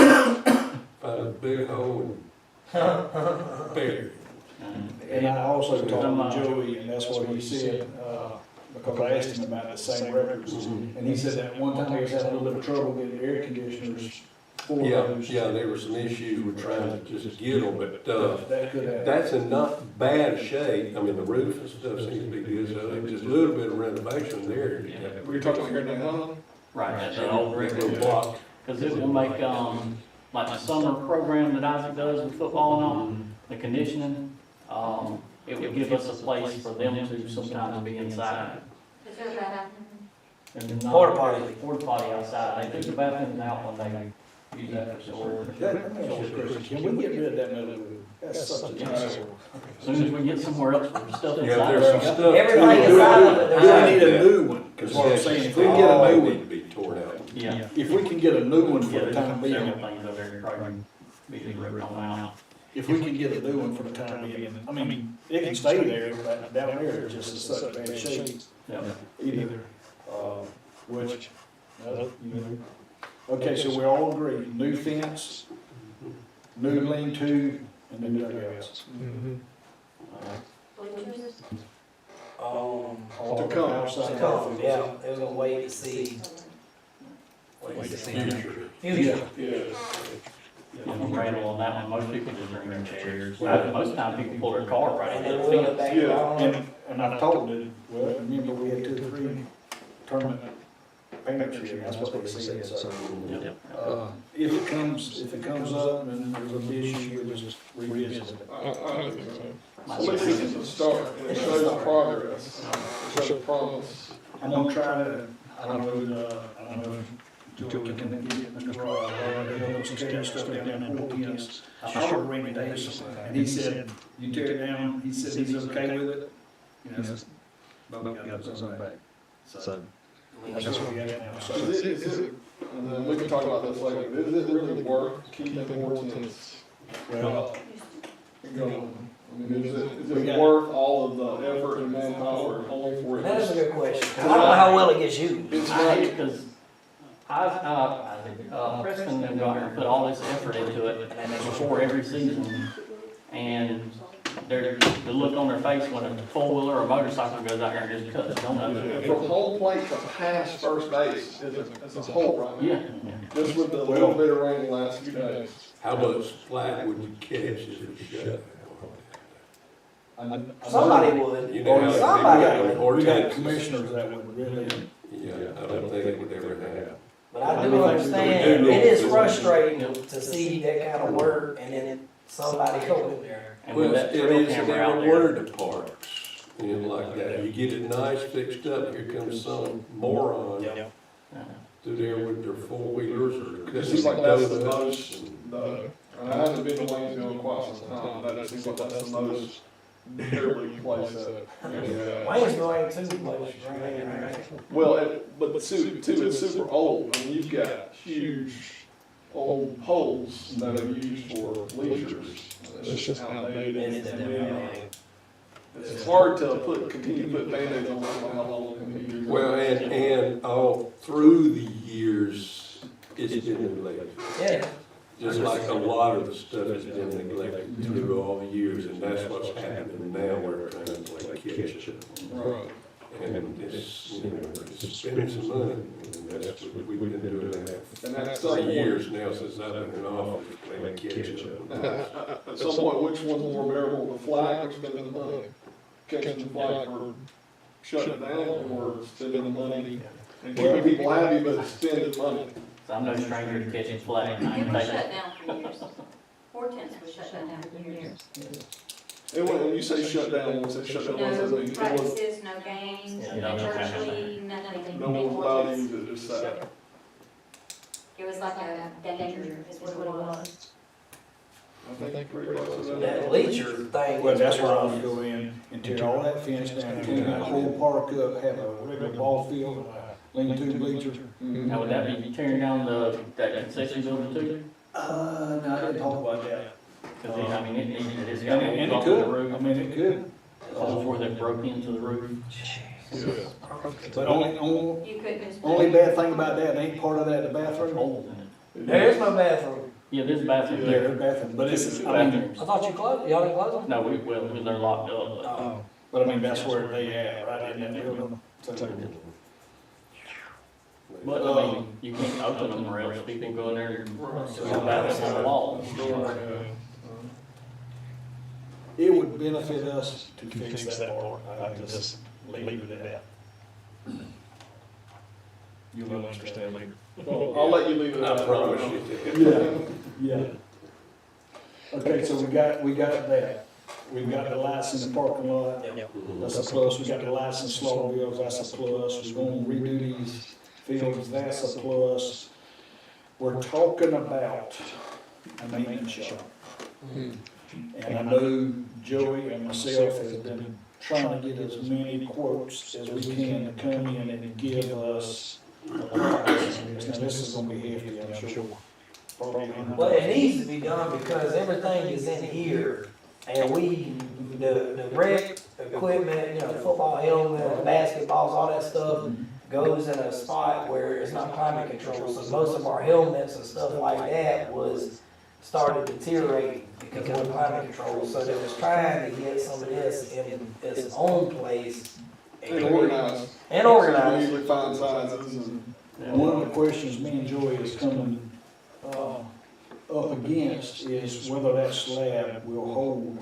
find a big hole and bury it. And I also talked to Joey, and that's what he said, because I asked him about the same records. And he said that one time he was having a little bit of trouble getting air conditioners for those. Yeah, there were some issues with trying to just get them, but, That could happen. that's in not bad shape. I mean, the roof and stuff seems to be good, so there's just a little bit of renovation there. We're talking about here now, Right, that's an old Little regular block. because it will make, like the summer program that Isaac does with football and all, the conditioning, it would give us a place for them to sometimes be inside. And not- Porta potty. Porta potty outside, they took the bathrooms out when they use that for storage. Let me ask you a question. Can we get rid of that metal roof? That's such a eyesore. As soon as we get somewhere else for stuff Yeah, inside. there's some stuff. Everything too. inside of it, Do we need a new one? Because Is what I'm saying. If we they can get a new need one, to be torn out. Yeah. if we can get a new one for Yeah, the there's time being, several things over there, probably be ripped on out. if we can get a new one for the time being, I mean, it can stay there, but down there, it's just in such bad shape. Yeah. Either, which, you know. Okay, so we all agree, new fence, new lean-to, and new dugouts. All To come. outside. To come, yeah, they was gonna wait to see. Future. Future. yeah. I'm grateful on that one, most people just bring their chairs. Most time people pull their car right And into then the we'll fence. look back Yeah. on. And I told them, well, remember, we had 2 or 3 tournament payments here, that's what they said, so. Yep. If it comes up and there's an issue, we'll just revisit it. At least it's a start, and it shows progress, it shows promise. I'm gonna try to, I don't know if Joey can get Mr. Roy, some tear stuff down in Portents. I showed Randy Davis, and he said, you tear it down, he said he's okay with it. You know, both got something back. So, that's what we got now. So, Is it, and then we can talk about this later, but is it really worth keeping Hortense well, going? I mean, is it worth all of the effort and manpower only for it? That is a good question. I don't know how well it gets used. It's I not, hate because Preston and them go out and put all this effort into it before every season. And the look on their face when a four-wheeler or a motorcycle goes out there and just cuts donuts. from home plate to past first base, it's a hole right now. Yeah. Just with the little bit of rain the last few days. How much slack would you catch if it shut? Somebody would. You know how Somebody people we got got commissioners that would really, Yeah, I don't think it would ever happen. But I do understand, it is frustrating to see that kind of work and then somebody go in there. And Well, with it that trail is in camera out every there. word of parks, you know, like that. You get it nice fixed up, here comes some moron through there with their four-wheelers or It cutting seems like that's the donuts. most, I haven't been to Waynesville in quite some time, that seems like that's the most dearly place that. Waynesville ain't too much, right? Well, but too, it's super old, I mean, you've got huge old poles that are used for bleachers. It's just outdated. It's hard to continue to put Band-Aids on how long it can be. Well, and all through the years, it's been neglected. Yeah. Just like a lot of the stuff has been neglected through all the years, and that's what's happening now, we're trying to play catch up. Right. And it's, you know, it's spending some money, and that's what we've been doing that And that's for 3 years now since I've been in office, playing catch up. At some point, which one's more bearable, the flag or spending the money? Catching the flag or shutting it down, or spending the money? And keeping people happy, but spending money. So I'm no stranger to catching flag. I It ain't was taking- shut down for years. Hortense was shut down for years. And when you say shut down, when you say shut down, what does that mean? No It was, practices, no games, Yeah, no no church games. league, nothing. no one's allowed to use it, just that. It was like a danger, is what it was. I think pretty close to That that. bleacher thing. Well, that's where I would go in and tear all that fence down, clean that whole park up, have a regular ball field, lean-to bleachers. Mhm. Now, would that be tearing down that concession building too? No, I didn't talk about that. Cause it, I mean, it's And got it, and holes it on the could, roof. I mean, it could. Before they broke into the roof. But only You couldn't just. bad thing about that, ain't part of that the bathroom. Holes in it. There's my bathroom. Yeah, there's a bathroom Yeah, there. there's bathroom, but it's, Two I mean, bathrooms. I thought you closed, y'all didn't close them? No, they're locked up. but I mean, that's where they at, right in that building. So, But, I mean, you can't open them or else people go in there and go back on the wall. it would benefit us to fix that part, I just leave it at that. You'll understand later. Well, I'll let you leave it I at that. promise you. Yeah. Okay, so we got that. We've got the lights in the parking lot. That's a plus. We got the lights in Slaughterville, that's a plus. We're gonna redo these fields, that's a plus. We're talking about a maintenance shop. And I know Joey and myself have been trying to get as many quotes as we can to come in and give us a price. Now, this is gonna be hefty, I'm sure. Probably Well, it needs to be done because everything is in here, and the rec equipment, you know, football helmet, basketballs, all that stuff goes in a spot where it's not climate controlled, so most of our helmets and stuff like that started deteriorating because of climate control, so they was trying to get some of this in its own place. And organized. And organized. Usually find sizes and. One of the questions me and Joey is coming, up against is whether that slab will hold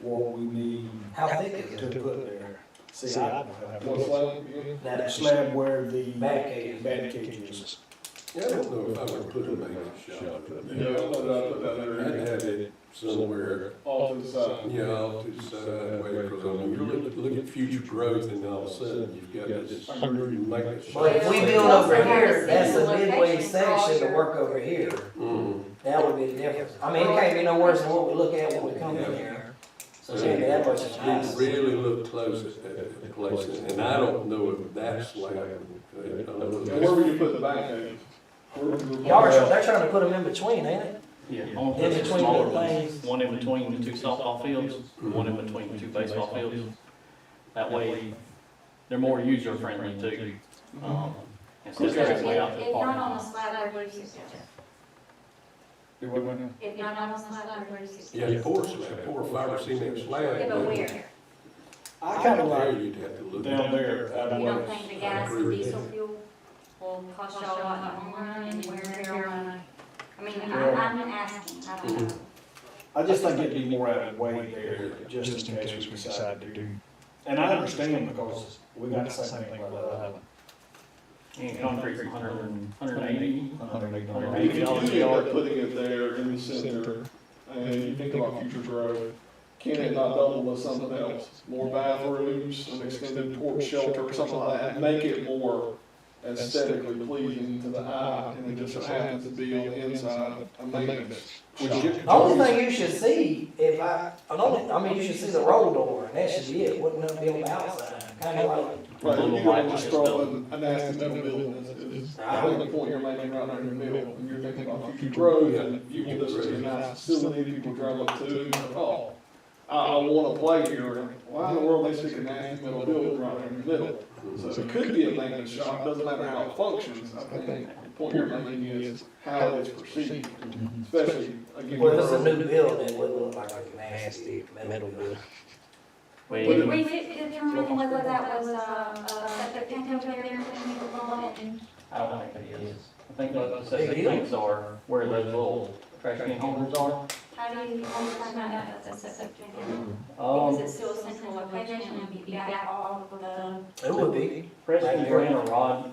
what we need How thick is to it? put there. See, I don't have What's that. that? That slab where the Bat cage. bat cage is. Yeah, I don't know if I would put a maintenance shop up Yeah, there. I'll put that I'd there. have it somewhere, Off to the side. yeah, off to the side, way, because I mean, you look at future growth and all of a sudden you've got this maintenance shop. But if we build over here, that's a midway section to work over here. Mhm. That would be the difference. I mean, it can't be no worse than what we look at when we come in here. So it can't be that much of a Didn't mess. really look close at the place, and I don't know if that's like, I don't know if And where would you put the back end? Y'all are, they're trying to put them in between, ain't it? Yeah, only In put some between smaller the ones. things. One in between the two softball fields, one in between the two baseball fields. That way, they're more user friendly too. Instead of directly out to the If not parking on the lot. slab, where do you sit? If not on the slab, where do you sit? yeah, pour fiber cement slab. Yeah, but where? I kinda There like you'd have to look. down there, out of You don't way. think the gas and diesel fuel will cost y'all a lot in the long run and wear and tear on? I mean, I'm asking, I don't know. I just think it'd be more out of the way there, just in case we decide to do. And I understand because we got the same thing like that. And concrete's $180. If you do end up putting it there in the center, and you think about future growth, can it not double with something else? More bathrooms, an extended porch shelter, or something like that, make it more aesthetically pleasing to the eye, and it just so happens to be on the inside of a maintenance shop. The only thing you should see, you should see the roll door, and that should be it, wouldn't it be on the outside? Kinda like, Right, you don't just throw in a nasty metal building, It's the only point you're making right there in the middle, when you're thinking about future growth, and you get this to a nice facility, people drive up to, oh, I wanna play here, why in the world they stick a nasty metal building right there in the middle? So it could be a maintenance shop, doesn't matter how it functions, I think the point you're making is how it's perceived, especially, again. Well, if it's a new building, it wouldn't look like a nasty metal building. Did we determine whether that was a septic tank over there and everything? I don't think it is. I think the septic tanks are where those little trash can holders are. How do you find out if that's a septic tank? Is it still a central location and you got all of the? It would be. Preston ran a rod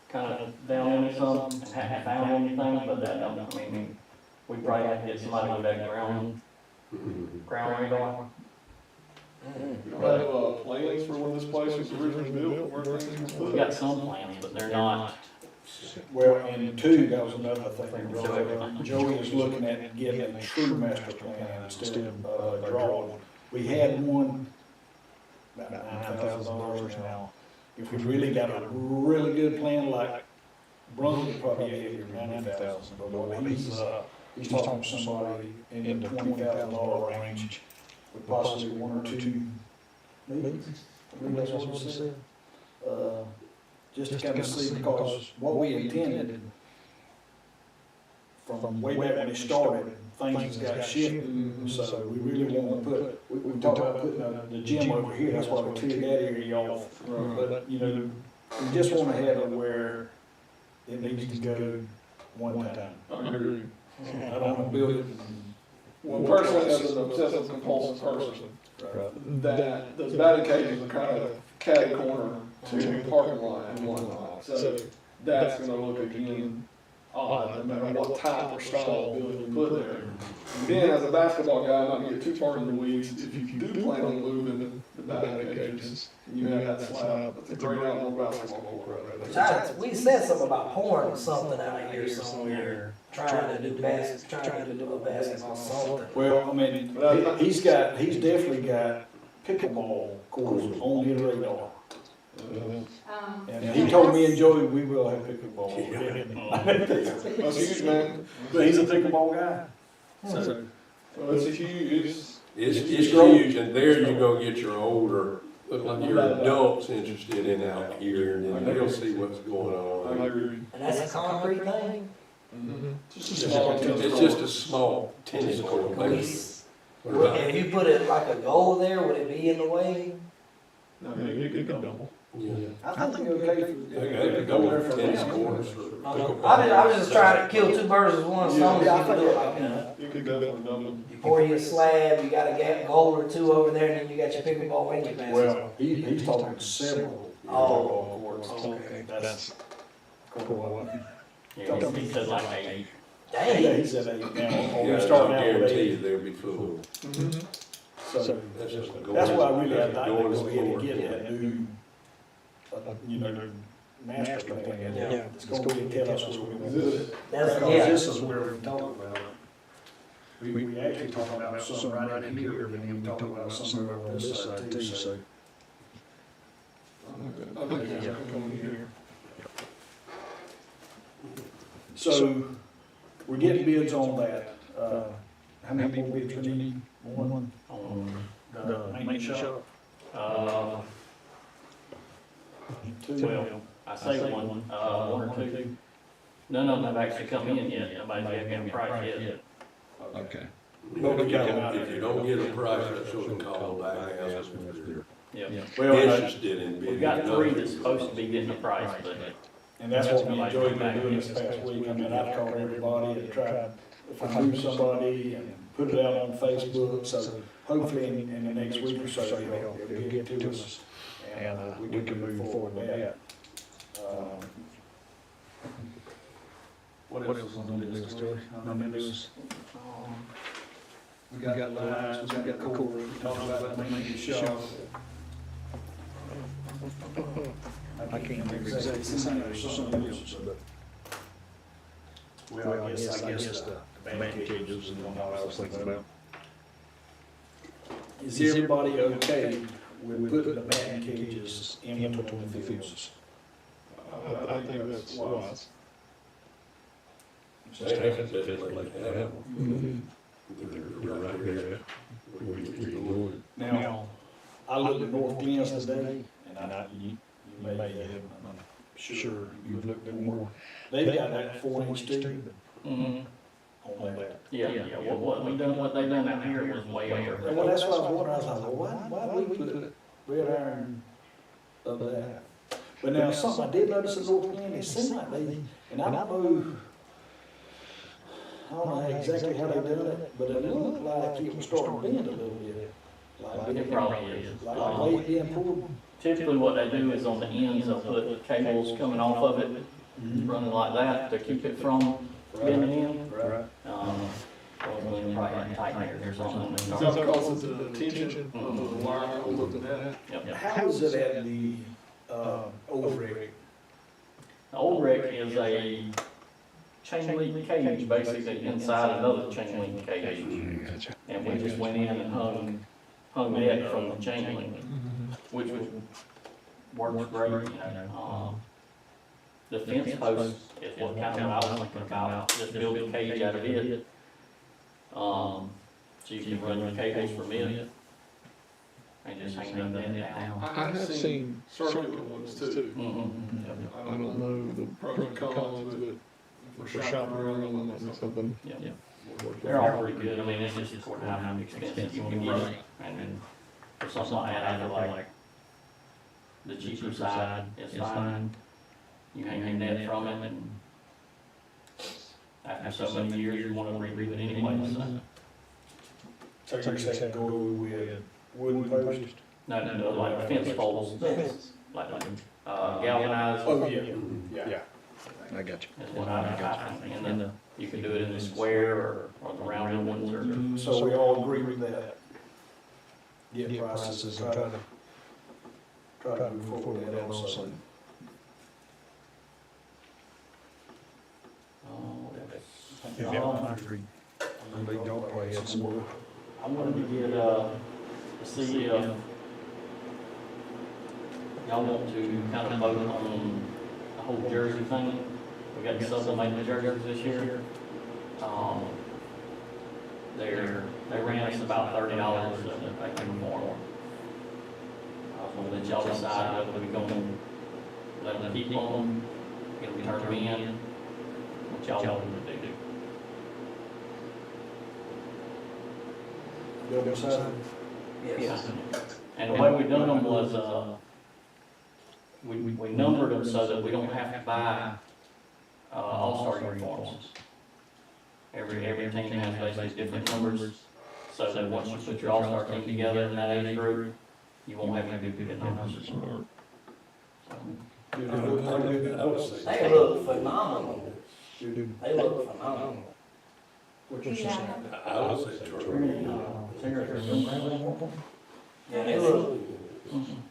kind of down into some and hadn't found anything, but that don't, I mean, we probably had to get somebody to go back ground radar. You don't have plans for when this place was originally built, where things was put? We got some plans, but they're not. Well, and two, that was another thing, Joey is looking at getting a true master plan instead of drawing. We had one, about $9,000 now. If we really got a really good plan, like Brunswick, probably $80,000 or $90,000, but he's talking to somebody in the $20,000 range with possibly one or two meetings. I believe that's what he said. Just to kind of see, because what we intended from way back when it started, things got shifted, so we really want to put, we talked about putting the gym over here, that's why we cleared that area off. But, you know, we just want to have it where it needs to go one time. I agree. I don't want to build it. One person as an obsessive compulsive person, that those batting cages are kind of catty corner to the parking lot and whatnot. So that's gonna look again odd, no matter what type or style of building you put there. And then as a basketball guy, not to get too far in the weeds, if you do plan on moving the batting cages, and you have that slab, it's a great outdoor basketball court right there. We said something about pouring something out here somewhere, trying to do a basketball something. Well, I mean, he's definitely got pickleball courts on his radar. And he told me and Joey we will have pickleball. That's huge, man. But he's a pickleball guy. So, well, it's a huge, It's huge, and there you go get your older, look like your adults interested in out here, and then they'll see what's going on. I agree. And that's a concrete thing? It's just a small tennis court, maybe. If you put it like a goal there, would it be in the way? No, it could double. Yeah. I think it's okay. They could go there for tennis courts or pickleball. I was just trying to kill two birds with one stone. Yeah, You can do it like that. You could definitely double. You pour you a slab, you got a goal or two over there, and then you got your pickleball and your basket. Well, he's talking several pickleball courts. Okay. That's cool. Yeah, he said like 8. Yeah, Dang. he said 8 now. Yeah, We're I starting out with guarantee 8. you they'll be full. So That's just a that's why I really goal. I'd like to go ahead and get that new, master plan. Yeah. It's going to tell us where we're going to do it. That's, Because yeah. this is where we talk about it. We actually talk about something right in here, but then we talk about something over on this side too, so. I think it's coming here. So, we're getting bids on that. How many more bids we need? One? On The maintenance shop? Two? Well, I say one or two. None of them have actually come in yet, nobody's given a price yet. Okay. But we got one. If you don't get a price, that's what we call them back and ask them if Yeah. they're Well, interested in bidding. We've got 3 that's supposed to be getting a price, but and that's what we enjoyed doing this past week. I mean, I've called everybody and tried, if I move somebody and put it out on Facebook, so hopefully in the next week or so, they'll get to us. And we can move forward with that. What else is on the list, George? On the list. We got lines, we got core, we talked about the maintenance shop. I can't remember exactly, something else, but. Well, I guess the band cages is the one I was thinking about. Is everybody okay with putting the batting cages in between the fields? I think that's wise. That's the best place to have them. They're right there. Where you're going. Now, I looked at North Glens today, and you may have, I'm sure you've looked at more. They've got that 4-inch tube Mm-hmm. on that. Yeah, what they done out here was way over. Well, that's what I was wondering, I was like, well, why do we put red iron up there? But now, something I did notice at North Glen, it seemed like they, and I don't know exactly how they done it, but it looked like it was starting to bend a little bit. It probably is. Like weight being pulled. Typically what they do is on the ends, they'll put cables coming off of it, running like that to keep it from bending in. Right. Or when you probably have tighteners or something. Is that because of the tension of the wire holds up to that? Yep. How is it at the, old rig? The old wreck is a chain link cage, basically inside another chain link cage. And we just went in and hung that from the chain link, which works great, you know. The fence post is what kind of what I was thinking about, just build a cage out of it. So you can run your cables from it and just hang that down. I have seen circular ones too. Mhm. I don't know the pros and cons, but for shopping around, that might be something. Yeah. They're all pretty good, I mean, it's just according to how expensive you want to get it. And then for something like that, I feel like the cheaper side is fine. You hang that from it, and after so many years, you want to remove it anyway, so. So you're saying go with wooden post? No, like fence poles, like galvanized. Oh, yeah. I got you. Is what I think, and then you can do it in the square or the rounded ones, or. So we all agree with that? Get prices and try to move forward with that also. I wanted to get, to see if y'all want to kind of vote on the whole jersey thing. We got sublimated jerseys this year. They ran us about $30 a uniform. I was gonna let y'all decide whether we're gonna let them keep on, get them turned in, what y'all want to do. The other side? Yes. And the way we done them was, we numbered them so that we don't have to buy, all-star uniforms. Every team has basically different numbers, so that once you put your all-star team together in that age group, you won't have to do good numbers. They look phenomenal. They look phenomenal. I would say Yeah, they look.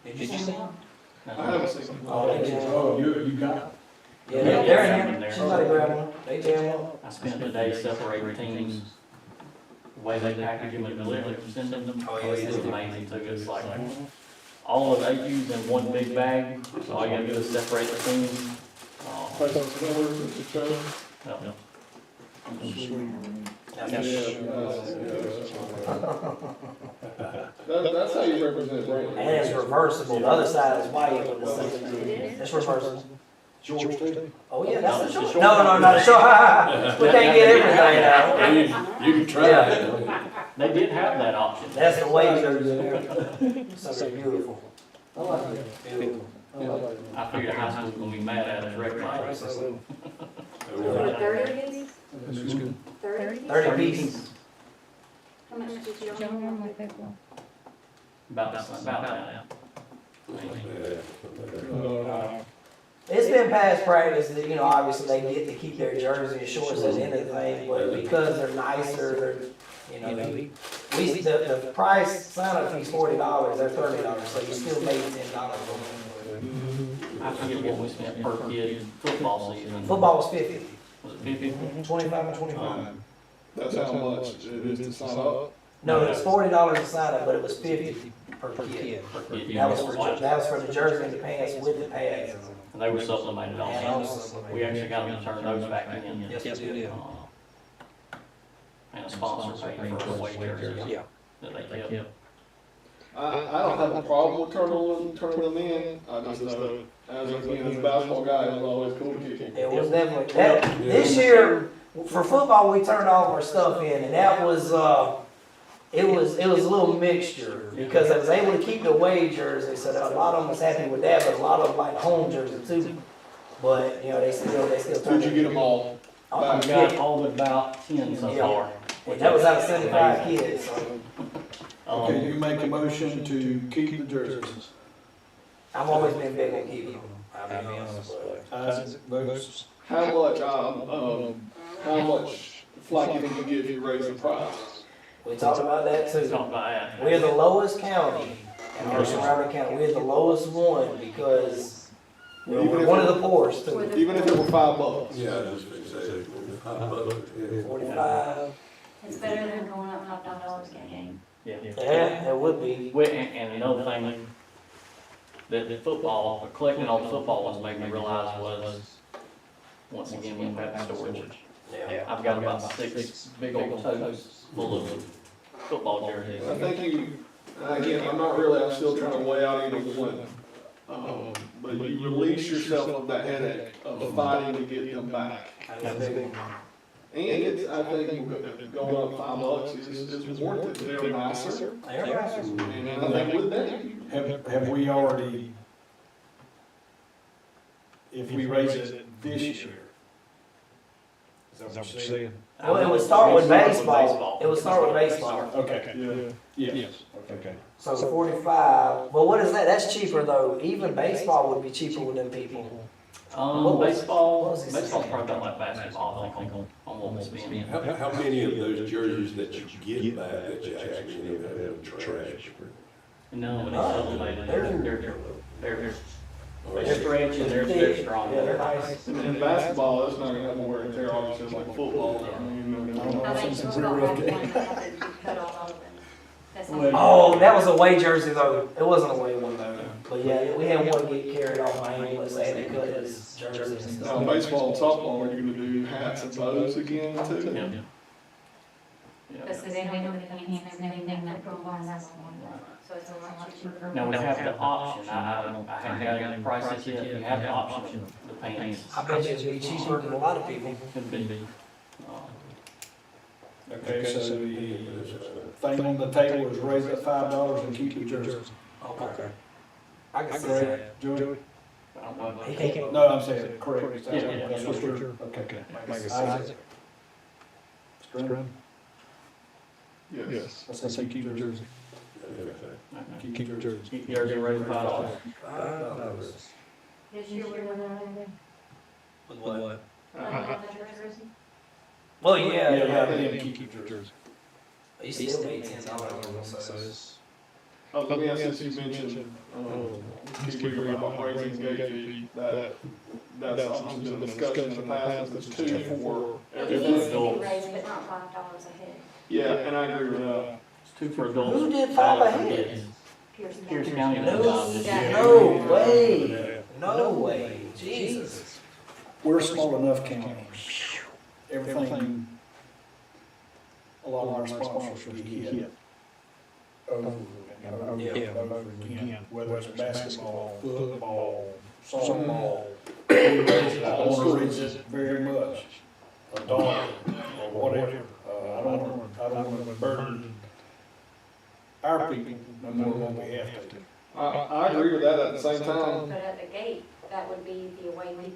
Did you see them? I haven't seen them. Oh, you got it? Yeah, they're in there. Somebody grab one. They tear them up. I spent the day separating teams, the way they package them and deliver them, send them. Oh, yeah, It's amazing too, it's like, all of they use in one big bag, so all you gotta do is separate the teams. Place on colors and the show. Yeah. That's how you represent brand. And it's reversible. The other side is white with the same. It's reversible. George too? Oh, yeah, that's the short. No, not the short. We can't get everything out. You can try it. They did have that option. That's the way they're something beautiful. I like it. Beautiful. I like it. I figured high school's gonna be mad at us recognizing. What, 30 of these? 30? 30 pieces. How much did you normally pay for? About that. It's been past practice that, you know, obviously they get to keep their jerseys and shorts and anything, but because they're nicer, they're, you know, the price sign-up fee's $40, they're $30, so you still made $10. I forget what we spent per kid football season. Football was 50. Was it 50? 25 and 25. That's how much it is to sign up. No, it was $40 a sign up, but it was 50 per kid. That was for the jersey and the pants with the pads. And they were supplemented also. We actually got them to turn those back in. Yes, we did. And a sponsor paid for away jerseys that they kept. I don't have a problem with turning them in. I just know, as a basketball guy, it was always cool to kick it. It was definitely, this year, for football, we turned all of our stuff in, and that was, it was a little mixture, because I was able to keep the away jerseys, so a lot of them was happy with that, but a lot of them like home jerseys too. But, you know, they still turned. Did you get them all? I We got all but about 10 so far. And that was out of 75 kids, so Okay, you make a motion to keep the jerseys. I've always been big on keeping them. I'll be honest. Isaac votes. How much flack you think you get if you raise the price? We talked about that too. Talk about that. We're the lowest county in our surrounding county. We're the lowest one because we're one of the poorest too. Even if it were $5. Yeah, I just gonna say, $5, yeah. 45. It's better than going up $5 a game. Yeah. Yeah, it would be. And another thing that the football, collecting all the football ones made me realize was, once again, we have storage. Yeah. I've got about 6 big old totes full of football jerseys. I think again, I'm still trying to weigh out either one. But you release yourself of that headache of fighting to get them back. And it's, I think going up $5 is warranted. They're nicer. They're nicer. And I think with that, Have we already, if we raise it this year? Is that what you're saying? Well, it would start with baseball. It would start with baseball. Okay, yes, okay. So 45. But what is that? That's cheaper though. Even baseball would be cheaper with them people. Baseball's probably about like basketball, I think, on what we spend. How many of those jerseys that you get back that you actually end up having to trash? No, when it's sublimated, they're stretchy, they're strong. Yeah, they're nice. in basketball, it's not gonna have more wear and tear, obviously, like football. I mean, I think football has one that you cut off all of them. That's not- Oh, that was a away jersey though. It wasn't a away one though. But yeah, we had one get carried off my ambulance. They had to cut his jersey and Now, stuff. baseball and softball, are you gonna do hats and bows again too? Yeah. But so they don't have the enhancements and everything that provides us one. So it's a lot cheaper. Now, we have the option, I haven't got any prices yet, you have the option of the pants. I bet you it'd be cheaper than a lot of people. Could be. Okay, so the thing on the table is raise it $5 and keep the jersey. Okay. I can see that. Joey? He can't. No, I'm saying, correct. Yeah. That's what you're, okay. Isaac? Strum? Yes. I say keep the jersey. Keep the jersey. Keep yours and raise $5. This year we're gonna. With what? Jersey. Well, yeah. Yeah, keep the jersey. You still pay $10 so it's. Let me ask you, since you mentioned, keeping about raising gate fee, that's obviously been discussed in the past, it's 2 for It needs to everything. be raised, but not $5 a head. Yeah, and I agree with that. It's 2 for adults. Who did $5 a head? Pierce County. No way. No way. Jesus. We're a small enough county. Everything, a lot of our sponsors we hit over and over and over again, whether it's basketball, football, softball. I want to raise it very much, a dollar or whatever. I don't want to burden our people no more than we have to. I agree with that. At the same time, But at the gate, that would be the away week.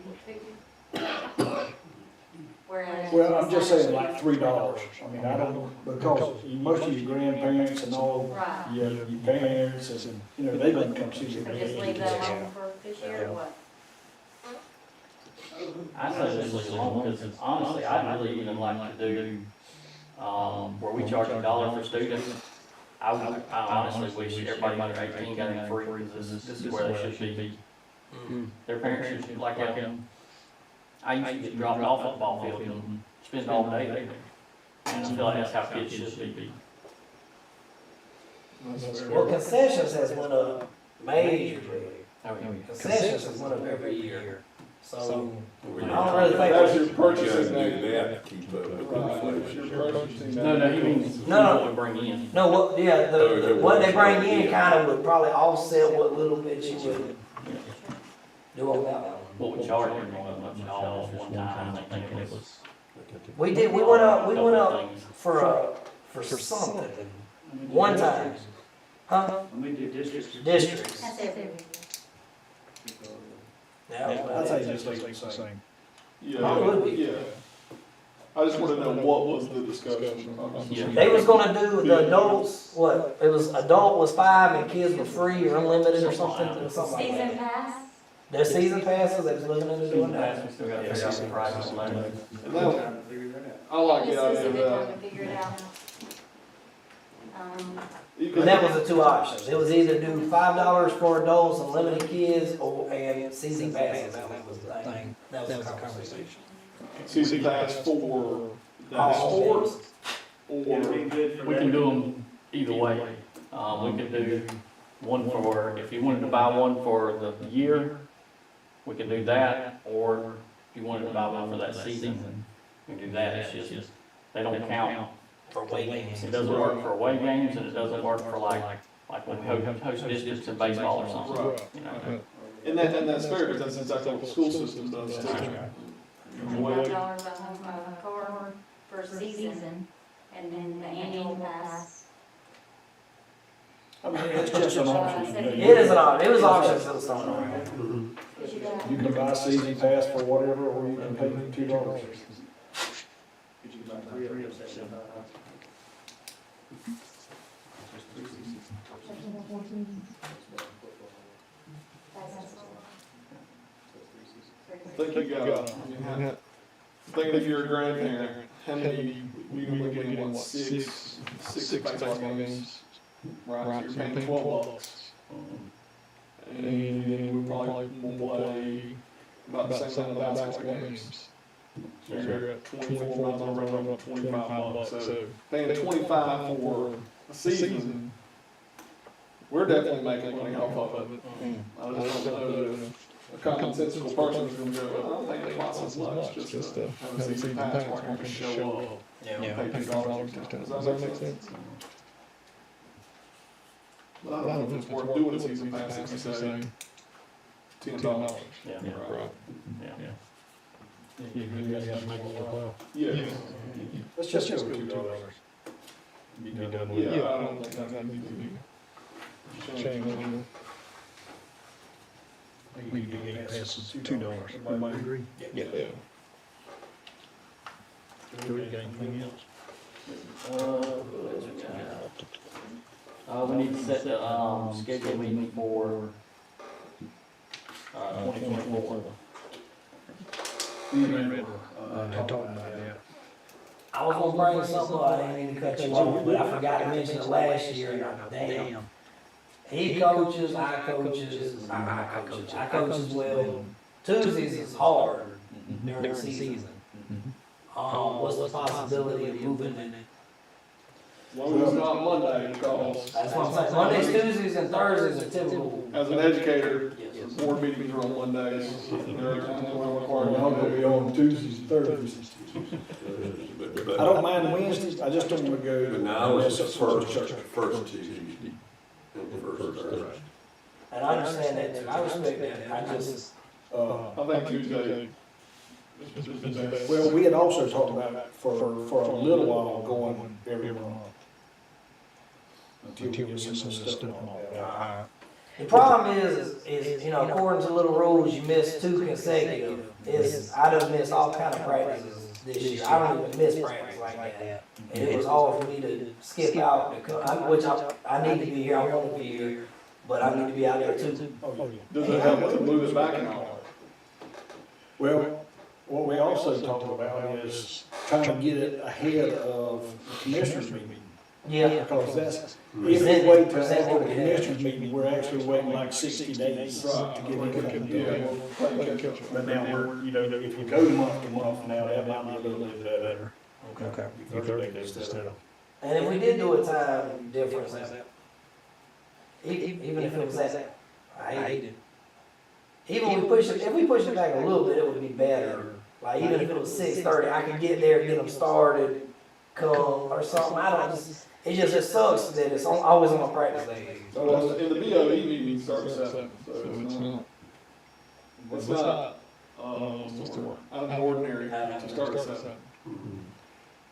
Whereas. Well, I'm just saying like $3. I mean, I don't, because most of your grandparents and all, Right. your parents, and, you know, they wouldn't come see you. So just leave that alone for this year or what? I say this is long, because honestly, I'd really even like to do, where we charge $1 for students. I honestly wish everybody under 18 got in free, because this is where they should be. Their parents should, like, I used to get dropped off at the ball field and spend all day there. And I feel like that's how kids should be. Well, concessions has went up majorly. Oh, yeah. Concessions has went up every year. So, We I need don't really think. That's your You gotta purchasing do name. that to keep up with Right, inflation. your purchasing No, name. he means No. what we bring in. No, what, yeah, what they bring in kind of would probably offset what little bit you would do on that one. What we charge him on much almost one time, I think it was. We went up Couple of things. for something, one time. Huh? When we do districts. Districts. That's every. Yeah, I'd say just leave it the same. Yeah, It would be. yeah. I just wanna know what was the discussion. Yeah. They was gonna do the adults, what, it was adult was 5 and kids were free or unlimited or something like Season that. pass? Their season passes, they was looking into doing Season that. pass, we still gotta figure out the price on that. And that, I like This the is idea a of good that. time to figure it out. And that was the two options, it was either do $5 for adults and limited kids, and season passes, that was the thing. That was the conversation. Season pass for All sports sports. It'll be or, good for We can do them either way. We could do one for, if you wanted to buy one for the year, we can do that, or if you wanted to buy one for that season, we can do that, it's just, they don't count. For away games. It doesn't work for away games, and it doesn't work for like when we host districts in baseball or something, Right. you know. and that's fair, because that's exactly what the school system does too. $25 a car for a season, and then the annual pass. I mean, it's just an option. It is an option, it was options that was thrown around. You can buy a season pass for whatever, or you can pay $2. I think you got, think if you're a grandparent, how many, we normally getting what, six baseball games? Right, so you're paying $12. And then we probably will play about the same amount of basketball games. So you're at 24, might as well run up $25, so paying 25 for a season, we're definitely making money off of it. I just don't know that a commonsensical person is gonna go, I don't think it costs as much just to have a season pass where I can show up. Yeah. Pay $2 each time. Does that make sense? But I don't know if it's worth doing a season pass if you say $10. Yeah, Right. yeah. Yeah. Let's just go with $2. Be done with Yeah, it. I don't think that needs to be changed. We can get passes $2. Everybody agree? Yeah. Do we got anything else? We need to set the, schedule meeting for, 2024. Talking about that. I was gonna bring something up, I didn't mean to cut you off, but I forgot to mention it last year, and damn. He coaches, I coach as well. Tuesdays is hard during the season. What's the possibility of moving it? As long as it's not Monday, because That's what I'm saying, Mondays, Tuesdays, and Thursdays are typical. as an educator, board meetings are on Mondays. There are times when I'm required Well, I'm gonna to be on Tuesdays and Thursdays. I don't mind Wednesdays, I just don't wanna go. But now it's the unless first Tuesday. And the first Thursday. And I understand that too, I respect that, I just, I think Tuesday. Well, we had also talked about for a little while going every month. Until we get some stuff on that. the problem is, you know, according to little rules, you miss 2 consecutive. I done missed all kind of practices this year, I don't even miss practice like that. And it was hard for me to skip out, which I need to be here, I want to be here, but I need to be out there too. Does it help to move it back an hour? Well, what we also talked about is trying to get it ahead of the commissioners meeting. Yeah. Because that's, if we wait till after the commissioners meeting, we're actually waiting like 60 days to get it. But now we're, you know, if we go month to month now, that might be a little bit better. Okay. 30 days instead of. And if we did do a time difference, Even if it was that, I hate it. Even if we push it back a little bit, it would be better. Like even if it was 6:30, I could get there, get them started, come or something. I don't just, it just sucks that it's always on a practice day. So in the BOE meeting starts at 7, so it's not out of the ordinary to start at 7.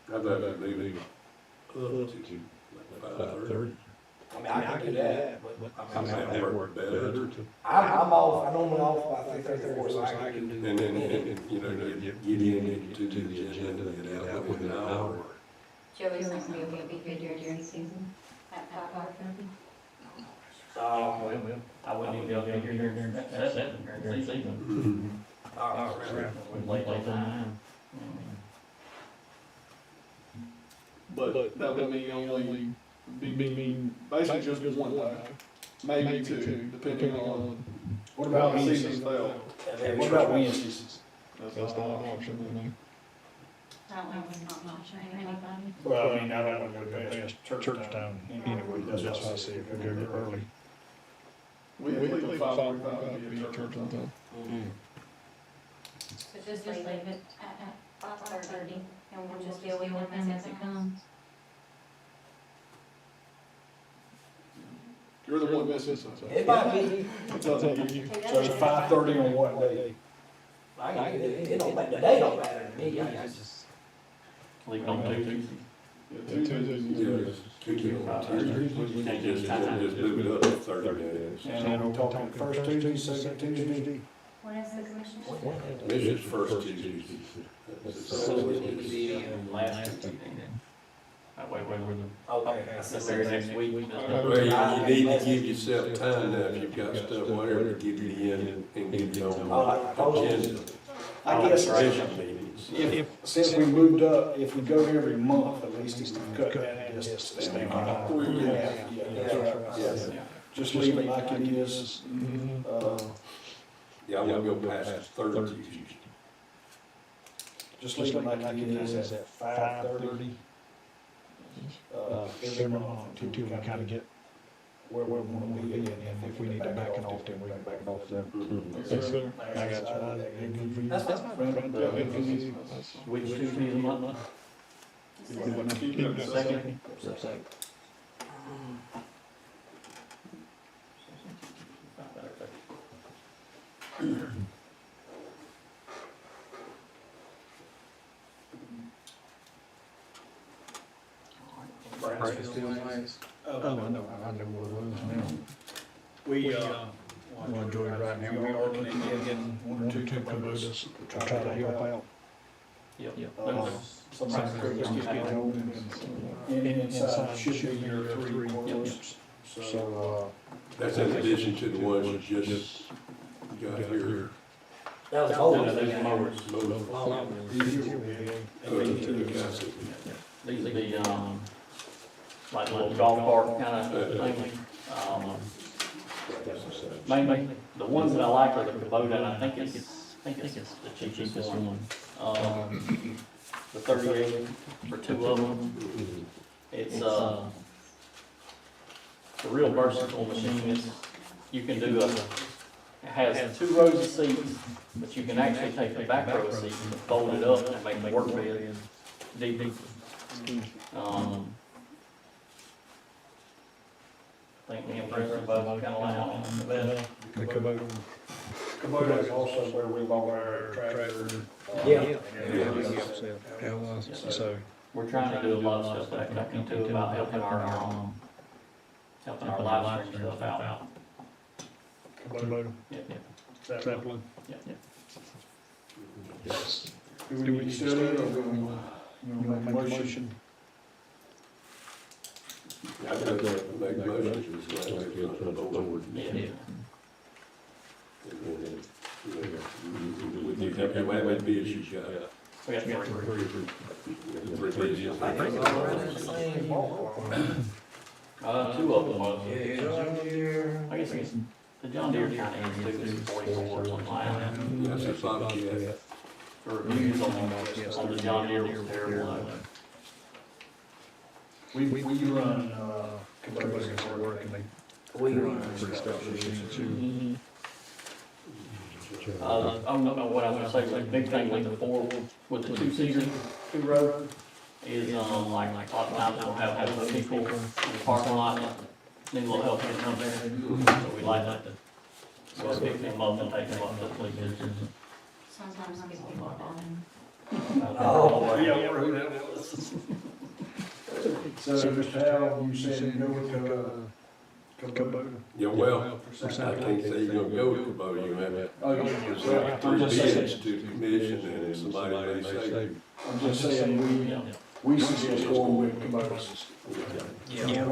I'd like to leave up to 5:30. I mean, I can do that, but I mean, that work better. I'm off. I normally off by 3:34, so I can do. And then, you know, get into the agenda, get out within an hour. Joey's not gonna be able to be here during the season at 5:30. I wouldn't even be able to get here during that season, during the season. Late time. But that would mean only basically just one day, maybe two, depending on What about how the Wednesdays? season fell. What about Wednesdays? That's not an option. That one's not an option for anybody. Well, I mean, I don't want to go past church time anyway, that's why I say if we go early. We leave 5:45 to be at church on time. So just leave it at 5:30 and we'll just deal with it as it comes. You're the one missing, so. It might be. It's up to you. So it's 5:30 on what day? I can do it. It don't matter. The day don't matter to me. I just. Leave it on Tuesday. Yeah, Tuesdays. Yeah, just keep it on Tuesday. Just move it up 30 minutes. And then we're talking first Tuesday, second Tuesday. When is the commission? This is first Tuesday. So it need to be, Last Tuesday. That way we're okay. the very next week. Well, you need to give yourself time now, if you've got stuff, whatever, to get it in and get it on the agenda. I guess Special meetings. if, since we moved up, if we go every month, at least it's cut that distance down. Yeah, that's right. Yes. Just leave it like it is. Yeah, I'm gonna go past 30 Tuesday. Just leave it like it is at 5:30. Every month, to kind of get where we want to be, and if we need to back it off, then we can back it off then. Yes, sir. I got you. That's fine. Which Tuesday is a month? Keep it at 7. Second. Oh, I know what it was now. We, well, Joey, right now, we are looking at getting one or two Kubotas to try to help out. Yep. Somebody's just getting old and inside should be your 3 quarters. So, That's in addition to the ones you just got here. That was old. Those mowers. These are the, like little golf cart kind of thing. Mainly, the ones that I like are the Kubota, and I think it's the cheapest one. The 38 for 2 of them. It's a real versatile machine. You can do it has 2 rows of seats, but you can actually take the back row seats and fold it up and make the work bed deep. I think me and Preston both kind of like on the bed. the Kubota is also where we bought our tractor. Yeah. So, We're trying to do a lot of stuff that company too about helping our live stream stuff out. Kubota, Yeah. Zeppelin. Yeah. Do we still need it, or do we want to make a motion? I'd like to make motions, just like to get on the board. Yeah. With you, how many bids you got? We got 3. 3 bids. I think it's all around the same ballpark. 2 of them was. I guess the John Deere kind of is too, 44 or something like that. That's a Bobcat. The reviews on the John Deere was terrible. We run, Kubotas at work, and We what I was gonna say, the big thing with the with the two-seater, two-row, is, like, a lot of times we'll have other people in the parking lot, need a little help getting up there, so we like that. So pick them up and take them up to the police station. Sometimes people walk on. Oh, yeah. So, Mr. Howell, you said you go with, Kubota? Yeah, well, I can't say you're gonna go with Kubota, you have to Oh, yeah. present I'm just three saying, bids to the commission, and somebody may say. I'm just saying, we suggest going with Kubotas. yeah.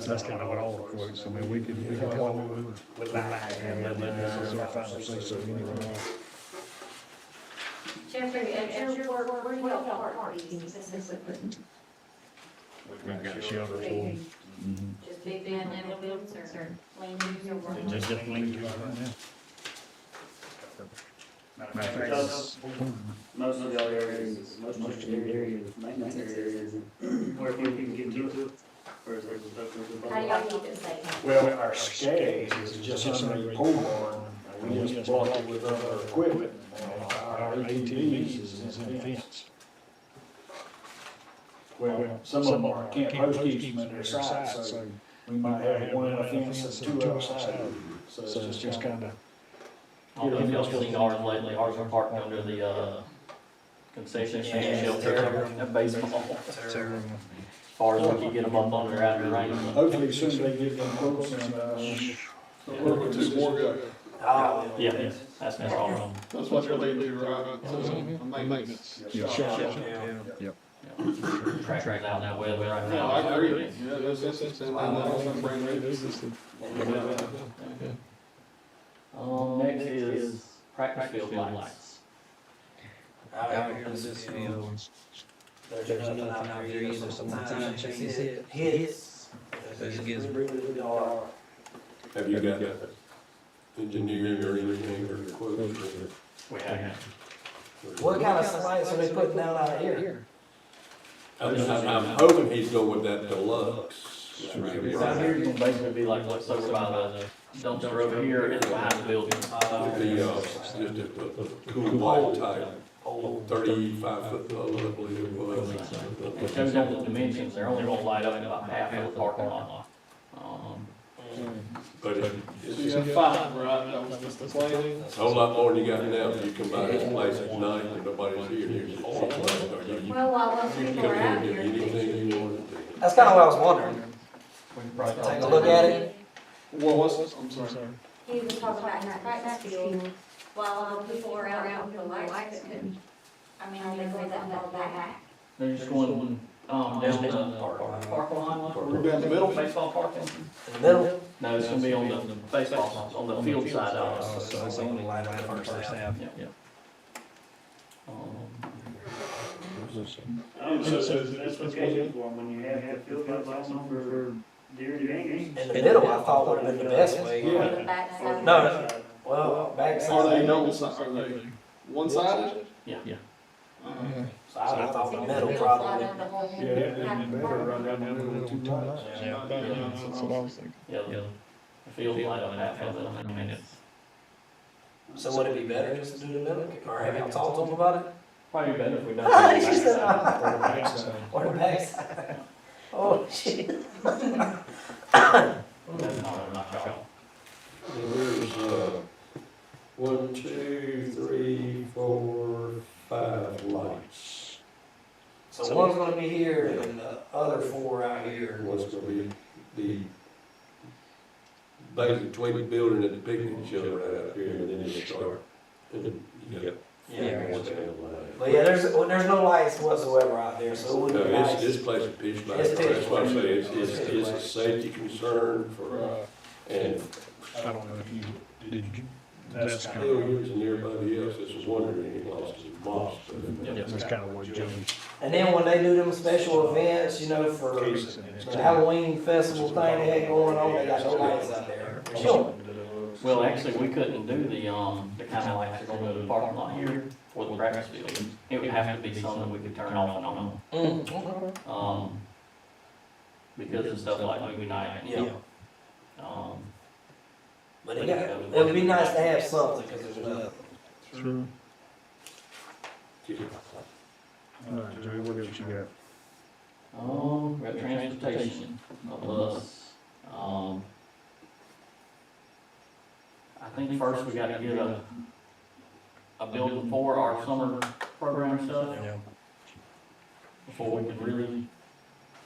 That's kind of what all the quotes, I mean, we can go with that, and then this is our final say so anyway. Jeffrey, at your work, where do y'all park these specifically? We've got shelters for them. Just big van and little buildings or lean-tos or what? Just lean to right now. Matter of fact, Most of the areas, most of the areas, maintenance areas, where people can get to it. Or is there How do y'all keep it safe? Well, our SCADs is just under the pole barn, and we just block it with other equipment. Our ATVs is in the fence. Well, some of them are, can't post keep them in their sides, so we might have one in the fence and two outside. So it's just kind of. I don't know if y'all seen ours lately, ours are parked under the, concession stand shelter at baseball. As far as we can get them up under out of the rain. Hopefully soon they get them quotes and, Work with two more guys. Yeah, that's no problem. That's what they do, right? Maintenance. Yep. Tractor's out in that weather right No, now. I agree. Yeah, that's and I know brand new. Next is practice field lights. Out here in this field, there's nothing out there either, sometimes it hits. It gets really dark. Have you got engineering or anything or quotes? We have. What kind of lights are they putting down out here? I'm hoping he's going with that deluxe. Out here, it's gonna basically be like what's over by the dumpster over here and behind the building. Just a cool white type, 35-foot pole, I believe it was. It shows on the dimensions, they're only gonna light up in about half of the parking lot. But So you have five, right? That was the plan. it's a whole lot more than you got now. You come by this place at night and nobody's here. You just Well, while those come people are here out and do here, anything you want to do. That's kinda what I was wondering. Take a look at it. What was this? I'm sorry. he was talking about that practice field, while the people are out with the lights that couldn't, I mean, they go that far back. They're just going, down the parking lot. We're down the middle. Baseball parking? In the middle? No, it's gonna be on the baseball, on the field side of it. So it's only light on the first half. Yeah. So that's what's scheduled for when you have field lights on for during games. In the middle, I thought would have been the best way. On the back side. No, well, back Are side. they double side, are they one-sided? Yeah. I thought the middle Field probably. light on the whole. Yeah, and better run down the middle too tight. That's what I was thinking. Yeah, the field light up half of it, I mean, it's So would it be better just to do the middle? Or have y'all talked to them about it? probably better if we don't. She said, or the back side? Oh, shit. That's not knock off. There's, 1, 2, 3, 4, 5 lights. So one's gonna be here and the other four out here. One's gonna be the basically between the building and the picnic shelter right out here, and then you start. And you got one tail light. But yeah, there's no lights whatsoever out there, so it No, wouldn't be nice. this place is pitch black. It's pitch That's why I black. say it's a safety concern for, and I don't know if you, did you? That's kind Hilliards and everybody else that's wondering, he lost his boss. that's kind of what Joey. And then when they do them special events, you know, for the Halloween festival thing they had going on, they got no lights out there. Sure. Well, actually, we couldn't do the kind of lights that are going to the parking lot here, for the practice field. It would have to be something we could turn off and on. Because of stuff like movie night. Yeah. Um, But it would be nice to have something, cause there's nothing. True. Alright, Joey, what else you got? we got transportation, a bus. I think first we gotta get a building for our summer program stuff. Yeah. Before we can really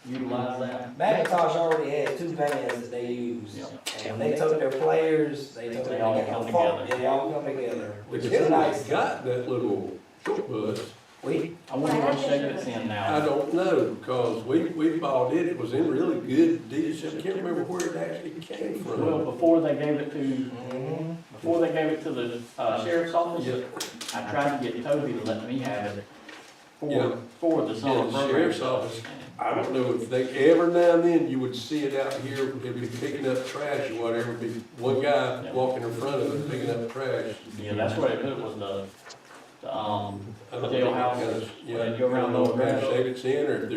utilize that. McIntosh already has 2 vans that they use. Yeah. And they took their players, they took They all their come yeah, together. they all come together. The Which is nice. county's got that little short bus. I wonder what shape it's in I now. don't know, because we bought it, it was in really good condition. I can't remember where it actually came Well, from. before they gave it to the sheriff's office, Yeah, I tried to get Toby to let me have it Yeah. for the summer Yeah, the program. sheriff's office. I don't know if they, every now and then you would see it out here, they'd be picking up trash or whatever, be one guy walking in front of it picking up trash. Yeah, that's where they put it, was the I don't jailhouse. think it's, When yeah, they go around I don't know Lower what Grove. shape it's in, or if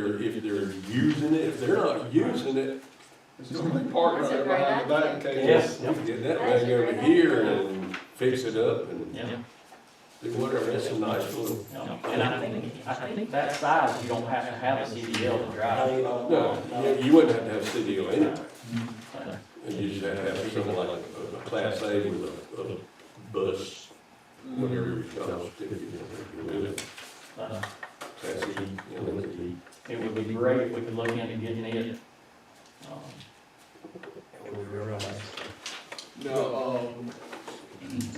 they're using it, if they're not using it, It's just like park right there behind the back case. Yes. we can get that thing over here and fix it up and Yeah. do whatever, it's a nice little. And I think that size, you don't have to have a CDL to drive. No, you wouldn't have to have CDL anyway, and you just have to have something like a Class A with a bus, whatever you call it. Class E, you know, it's E. It would be great if we could look into getting it. Now,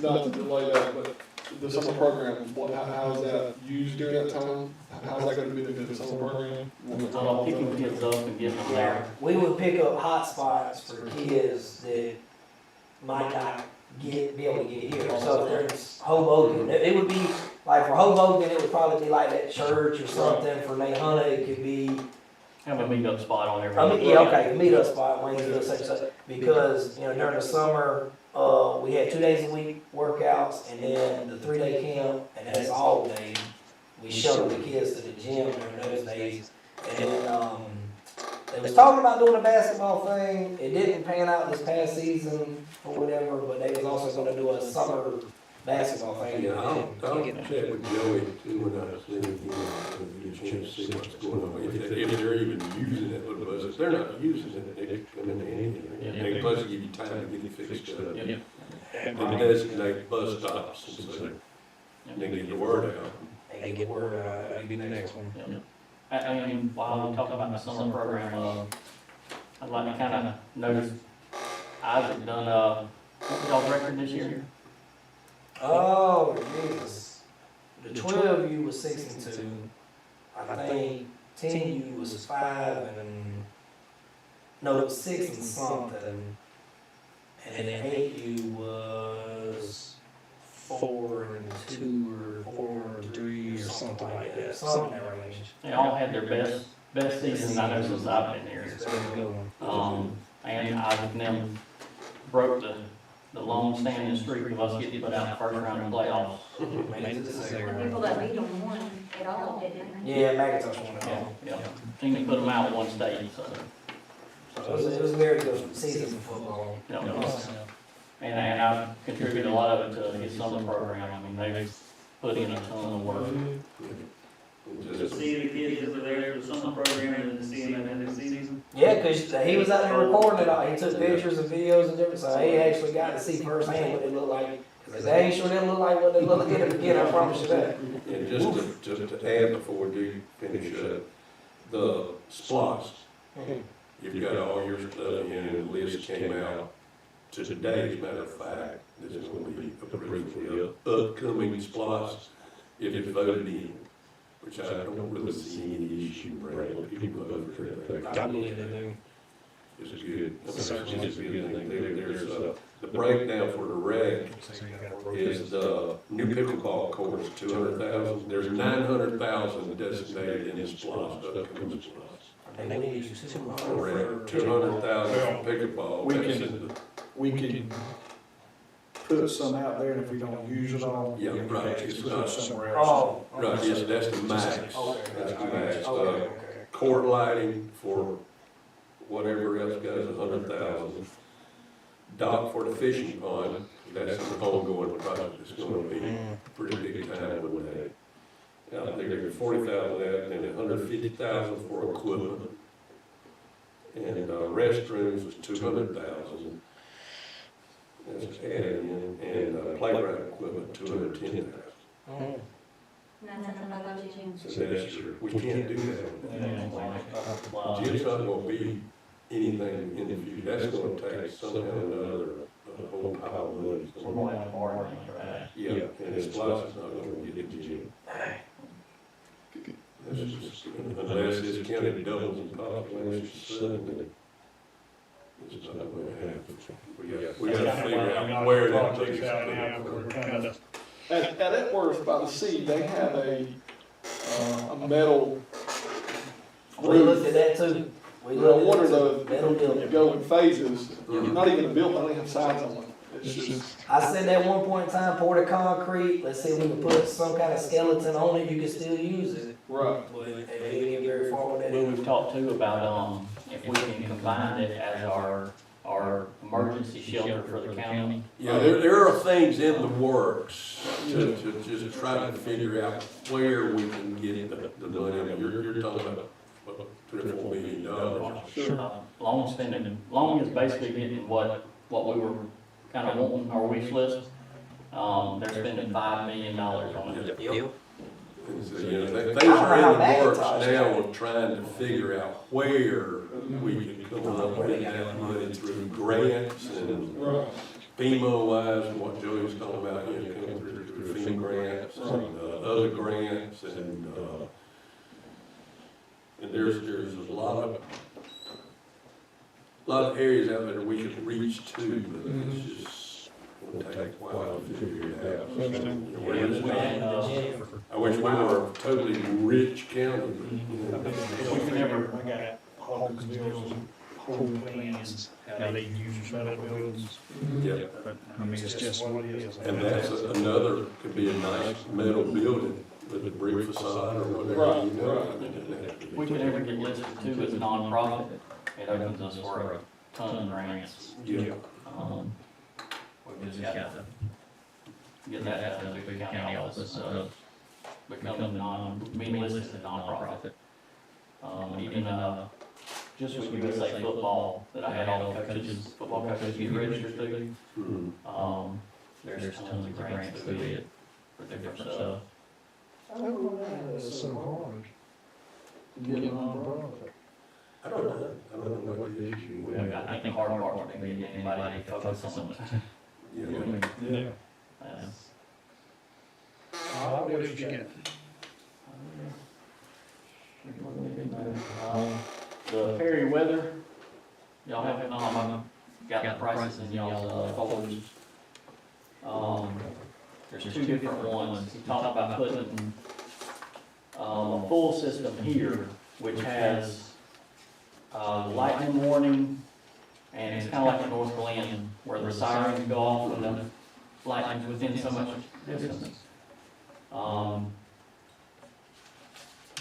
not to delay that, but the summer program, how is that used during that time? How's that gonna be the summer program? Picking kids up and getting them there. We would pick up hot spots for kids that might not be able to get here. So if there's Hoboken, it would be, like for Hoboken, it would probably be like that church or something. For Nahunta, it could be, Have a meet-up spot on every. yeah, okay, meet up spot, Waynesville, such and such. Because, during the summer, we had 2 days a week workouts and then the 3-day camp, and that's all day. We shuttled the kids to the gym during those days. And they was talking about doing a basketball thing. It didn't pan out this past season or whatever, but they was also gonna do a summer basketball thing. Yeah, I'll check with Joey too when I see him, get a chance to see what's going on. If they're even using it little bus, if they're not using it, they could come in handy. And plus give you time to get it fixed up. Yeah. And designate bus stops, and so they get the word out. They get word out, that'd be the next one. Yeah. I mean, while we talk about the summer program, I'd like to kind of notice, Isaac done, what was y'all's record this year? Oh, Jesus. The 12U was 6-2. I think 10U was 5 and, no, it was 6 and something. And then 8U was 4-2 or 4-3 or something like that. Something in that range. They all had their best season I know since I've been here. It's been a good one. And Isaac and them broke the long standing streak of us getting put out in the first round of playoffs. Made it to the second The round. people that beat them won it all, didn't they? Yeah, McIntosh won it Yeah, all. yeah. Seemed to put them out in one state, so. So it was a very good season for football. you know, And I've contributed a lot of it to his summer program. I mean, they've put in a ton of work. Just- See the kids that were there for the summer program and seeing them in the season. Yeah, cause he was out there recording it all. He took pictures and videos and different, so he actually got to see firsthand what they look like. Cause they ain't sure they look like what they look like again, I promise you that. And just to add before we do finish up, the SPOS, you've got all your stuff in, and the list came out today, as a matter of fact. This is gonna be approved for the upcoming SPOS, if it's voted in, which I don't really see any issue, Brad, people vote for it. I believe they do. It's good. I mean, it's a good thing. There's, the breakdown for the rec is the new pickleball courts, 200,000. There's 900,000 designated in this SPOS, upcoming SPOS. And they need to use 200 Around 200,000 for pickleball. We That's can- in the- We can put some out there, and if we don't use it all, Yeah, we right, can it's put not- it somewhere else. Oh. Right, yes, that's the max. Okay. That's the max. Okay. Court lighting for whatever else goes, 100,000. Dock for the fishing pond, that's an ongoing project, it's gonna be pretty big time with that. Out there, 40,000 that, and 150,000 for equipment. And restrooms was 200,000. That's added in, and playground equipment, 210,000. And that's in the budget, Jim. So that's your, we can't do that. Well, Gym's not gonna be anything in the future, that's gonna take somehow or another, a whole pile of money. we're going to have to borrow money for that. Yeah, and this plus is not gonna get the gym. That's just, unless this county doubles in population suddenly. It's not gonna happen. We gotta figure out where that takes us. At Epworth by the sea, they have a metal We looked at that too. We Well, looked what at are the the, metal you building. go in phases, not even a building, they have sides on it. It's just, I said at one point in time, pour the concrete, let's see if we can put some kind of skeleton on it, you can still use it. right. But they didn't get very far with that. Well, we've talked too about, if we can combine it as our emergency shelter for the county. Yeah, there are things in the works to just try to figure out where we can get the money. I mean, you're talking about, what, $3 or $4 million. Long is basically getting what we were kind of wanting, our wish list. They're spending $5 million on it. And so, you know, things are in the works now of trying to figure out where we can come up with that money through grants and FEMA wise, what Joey was talking about, you know, coming through FEMA grants and other grants and there's a lot of areas out there we could reach to, but it's just gonna take a while to figure it out. We're just not- I wish we were a totally rich county, but, you know. We've never, I got Hawkinsville's whole plans, how they use metal buildings, Yeah, but, I mean, it's just what it is. and that's another, could be a nice metal building with a brick facade or whatever, Right, you know. right. I mean, it'd have to be- we can ever get listed too as a nonprofit, it opens us for a ton of grants. Yeah. We've just got to get that done through the county office, become being listed as a nonprofit. Even, just with USA Football, that I had all the coaches, football coaches get registered through, Mhm. there's tons of grants through it for different stuff. I don't know why it's so hard to get a nonprofit. I don't know what the issue I is. think the hard part would be getting anybody to focus on it. Yeah. Yeah. That's- What else you get? The Perry weather, y'all have, got the prices in y'all's folders. There's two different ones. He talked about putting, a full system here, which has, lightning warning, and it's kinda like a North Glen, where the sirens go off when the lightning's within so much distance.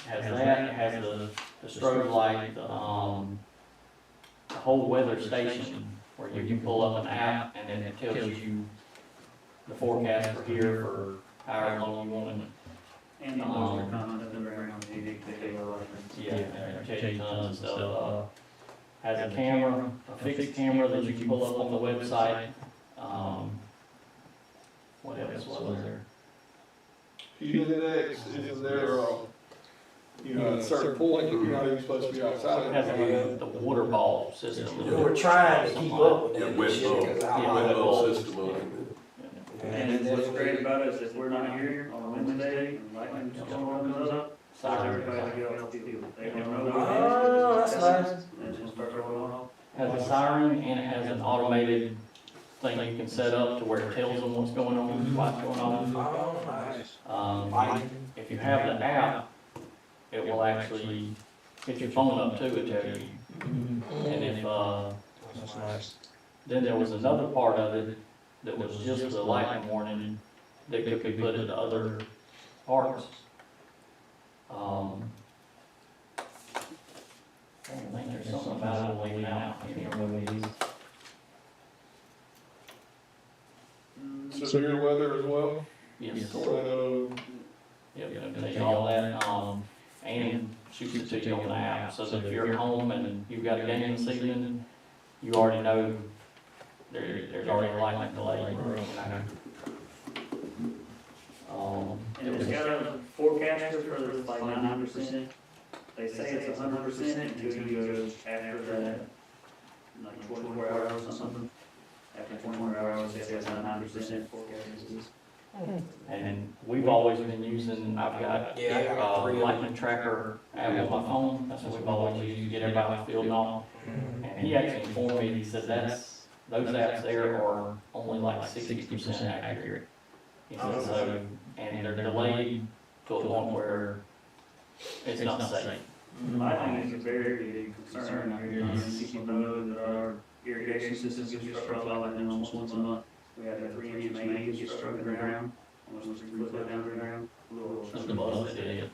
Has that, it has the strobe light, the whole weather station, where you can pull up an app and then it tells you the forecast for here for however long you want it. And the most content around Yeah, and change tons of stuff. Has a camera, a fixed camera that you can pull up on the website. What else was there? Unix is there, you know, at a certain point, you're not even supposed to be outside. It has the water ball system. We were trying to keep up with Yeah, that wet this year, bulb, cause Yeah, wet wet bulb bulb. system on it. And what's great about it is if we're not here on Wednesday and lightning storm comes up, everybody get off the field. They don't know. Oh, that's nice. And just start rolling off. Has a siren and it has an automated thing you can set up to where it tells them what's going on, what's going on. Oh, nice. If you have the app, it will actually get your phone up too, it tell you. And if, That's nice. then there was another part of it, that was just the lightning warning that could be put into other parks. I think there's something about it leaving out. I can't remember what it is. Severe weather as well. Yes. Tornado. Yep, take all that, and shoots it to you on the app, so that if you're at home and you've got a game this evening, you already know there's already a lightning delay. And it's got a forecaster for like 99%. They say it's 100% until you go after that, like 24 hours or something. After 24 hours, they say it's 99% forecast. And we've always been using, I've got, lightning tracker app on my phone, that's what we've always used to get everybody on the field and all. And he actually informed me, he said those apps there are only like 60% accurate. He said so, and they're delayed to a point where it's not safe. I think it's a very big concern out here. People know that our irrigation systems get struck by lightning almost once a month. We had a 3-inch main get struck in the ground, almost 3 foot down to the ground. Just the bus that did it.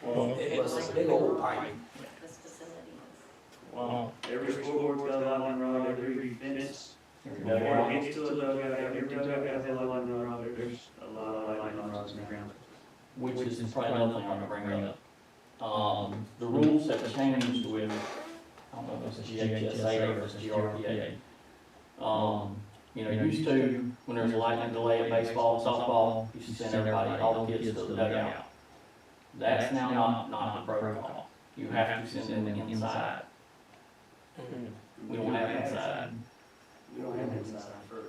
Well, it was a big old pipe. This facility is. Wow. Every scoreboard's got a lightning rod, every fence. Every gets to a dugout, every dugout has a lightning rod. There's a lot of lightning rods in the ground. Which is probably another thing I'm gonna bring up. The rules have changed with, I don't know if it's GHSA or if it's GRPA. Used to, when there's a lightning delay at baseball, softball, you used to send everybody, all the kids to the dugout. That's now not the protocol. You have to send them inside. We don't have inside. We don't have inside for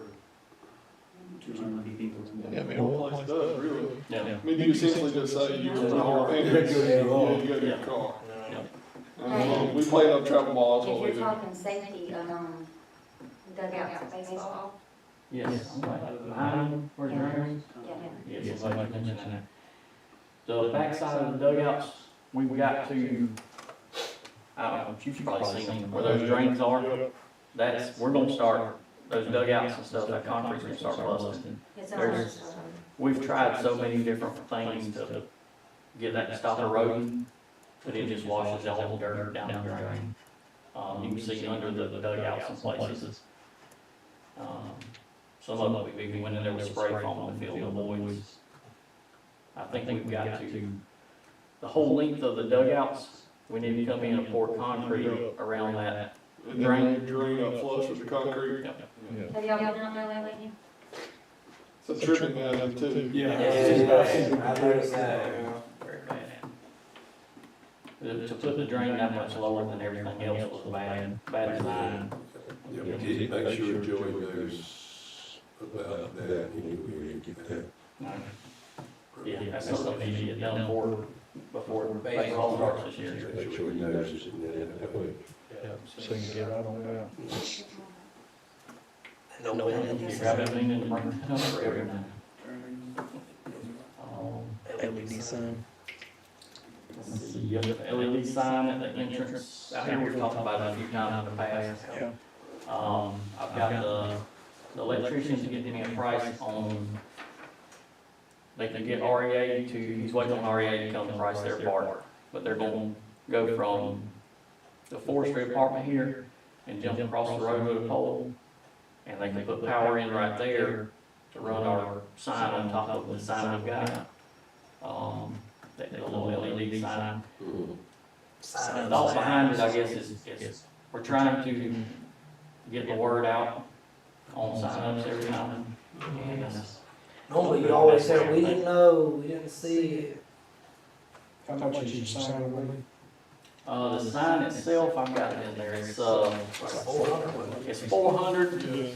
200 people. Yeah, I mean, all place does, really. Yeah. I mean, you essentially just say you go to your parents, you go to your car. We play up travel ball, that's what we If do. you're talking safety, dugouts at baseball, Yes. Behind, where's your rings? yeah. Yes, somebody mentioned that. The backside of the dugouts, we've got to, I don't know, you've probably seen them, where those drains are. We're gonna start, those dugouts and stuff, that concrete's gonna start busting. It's There's- almost, We've tried so many different things to get that to stop eroding, but it just washes all the dirt down the drain. You can see under the dugouts in places. Some of them, we went in there with spray foam on the field, the boys. I think we've got to, the whole length of the dugouts, we need to come in and pour concrete around that. And then drain up flush with the concrete. have y'all been out there lately? It's a tripping hazard too. I noticed that. Very bad. To put the drain that much lower than everything else was bad design. Yeah, we did make sure Joey knows about that, he knew we would get that. Yeah, that's something that needs to get done before baseball starts this year. Make sure he knows it, and then that way. So you can get right on that. No, You grab everything and bring it up for everything. LED sign. Let's see, you have the LED sign at the entrance, out here, we've talked about it a few times in the past. I've got the electricians getting me a price on, they can get REA to, he's waiting on REA to come and price their part. But they're gonna go from the forestry apartment here and jump across the road with a pole. And they can put power in right there to run our sign on top of the sign we've got. That little LED sign. The thought behind it, I guess, is we're trying to get the word out on sign-ups every time. And Normally, you always say, we didn't know, we didn't see it. How much is your sign gonna be? the sign itself, I've got it in there, it's 400,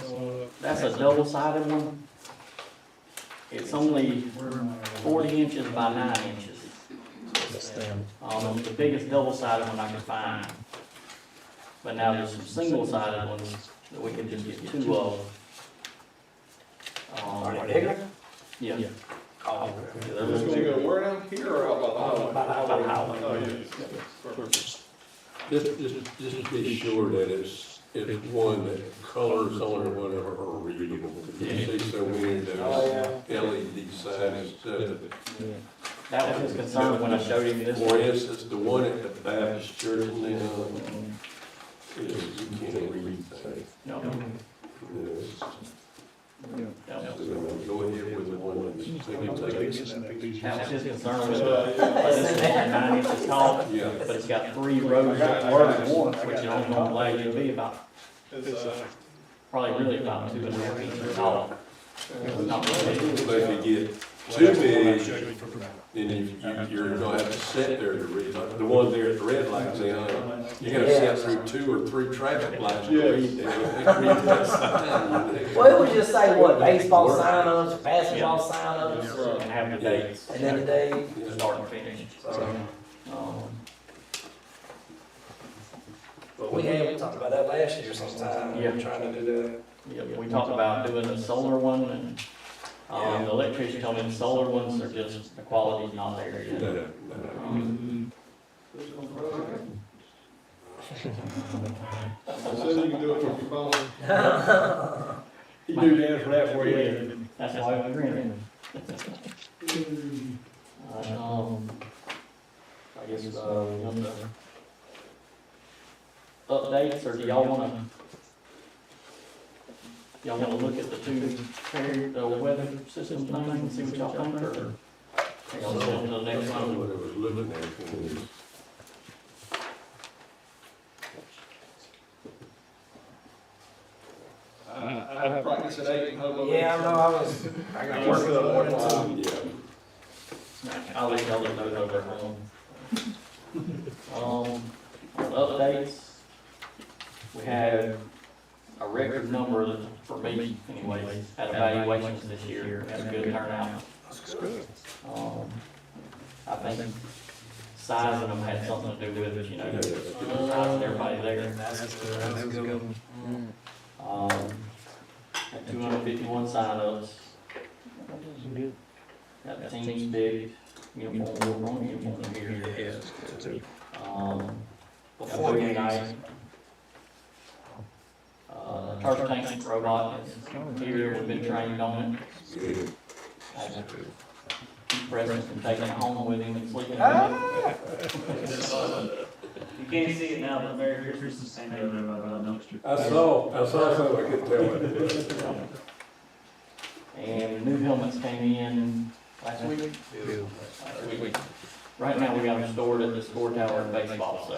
that's a double-sided one. It's only 40 inches by 9 inches. The biggest double-sided one I could find. But now there's some single-sided ones that we can just get 2 of. Are they bigger? Yeah. Oh, It's gonna go where down here or out by the highway? By the highway. Oh, yes. Perfect. Just be sure that it's one that colors on it or whatever are readable. You see so many of those LED signs and stuff. That was his concern when I showed him this. For instance, the one at the Baptist church now, is, you can't read that. No. Yes. No. So go ahead with the one that's, they can take it. That was his concern with this is 9 inches tall, Yeah. but it's got 3 rows of words, which you don't normally allow you to be about, probably really about 2.5 inches tall. Not really. But if you get too big, then you're gonna have to sit there to read. Like the one there at the red lights, you gotta sit through 2 or 3 traffic lights to read that sign. Well, it would just say what, baseball sign-ups, basketball sign-ups, And have the dates, and then the day. start and finish. But we talked about that last year sometime. Yeah. Trying to do that. Yeah, we talked about doing a solar one, and, the electrician told me the solar ones are just, the quality's not there yet. So you can do it from your phone. He do that for that for you. That's why I'm agreeing. I guess, updates, or do y'all wanna look at the the weather system thing and see what y'all think, or? Y'all go on to the next one? What I was looking at was, I practice at 8 in Hobo. Yeah, I know, I got work in the morning too. yeah. I'll let y'all know those at home. On updates, we had a record number, for me anyways, had evaluations this year, had a good turnout. I think size of them had something to do with it, you know, the size of everybody there. Had 251 signups. Got the teams picked, uniform, wrong uniform here. Before game night. Turf tank robot is here, we've been trained on it. Preston can take it home with him and sleep in it. You can't see it now, but Merry Christmas is saying over by the dumpster. I saw something, I could tell what it was. And new helmets came in last week. Right now, we got them stored at the score tower in baseball, so.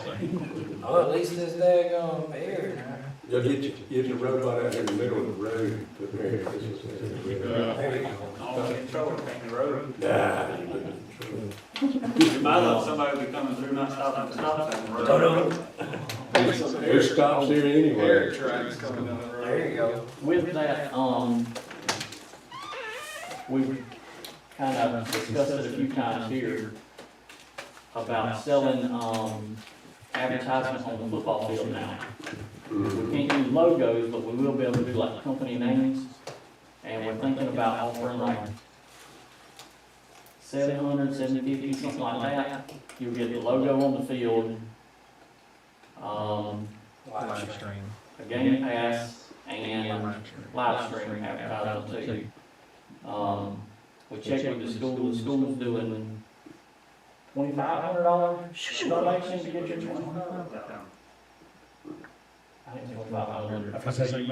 Oh, at least this daggone air. You'll get your robot out in the middle of the road and put Merry Christmas. There you go. I'll get in trouble taking the road. Nah. You might let somebody be coming through, not stopping at the stop sign. on the road. Who stops here Air anyway? tracks coming down the road. There you go. With that, we've kind of discussed it a few times here about selling, advertisements on the football field now. We can't do logos, but we will be able to do like company names, and we're thinking about offering like 700, 750, something like that. You'll get the logo on the field, Live stream. a game pass, and live stream advertising too. We checked with the school's doing $2,500 donation to get your 25. I think it's 2,500. I say you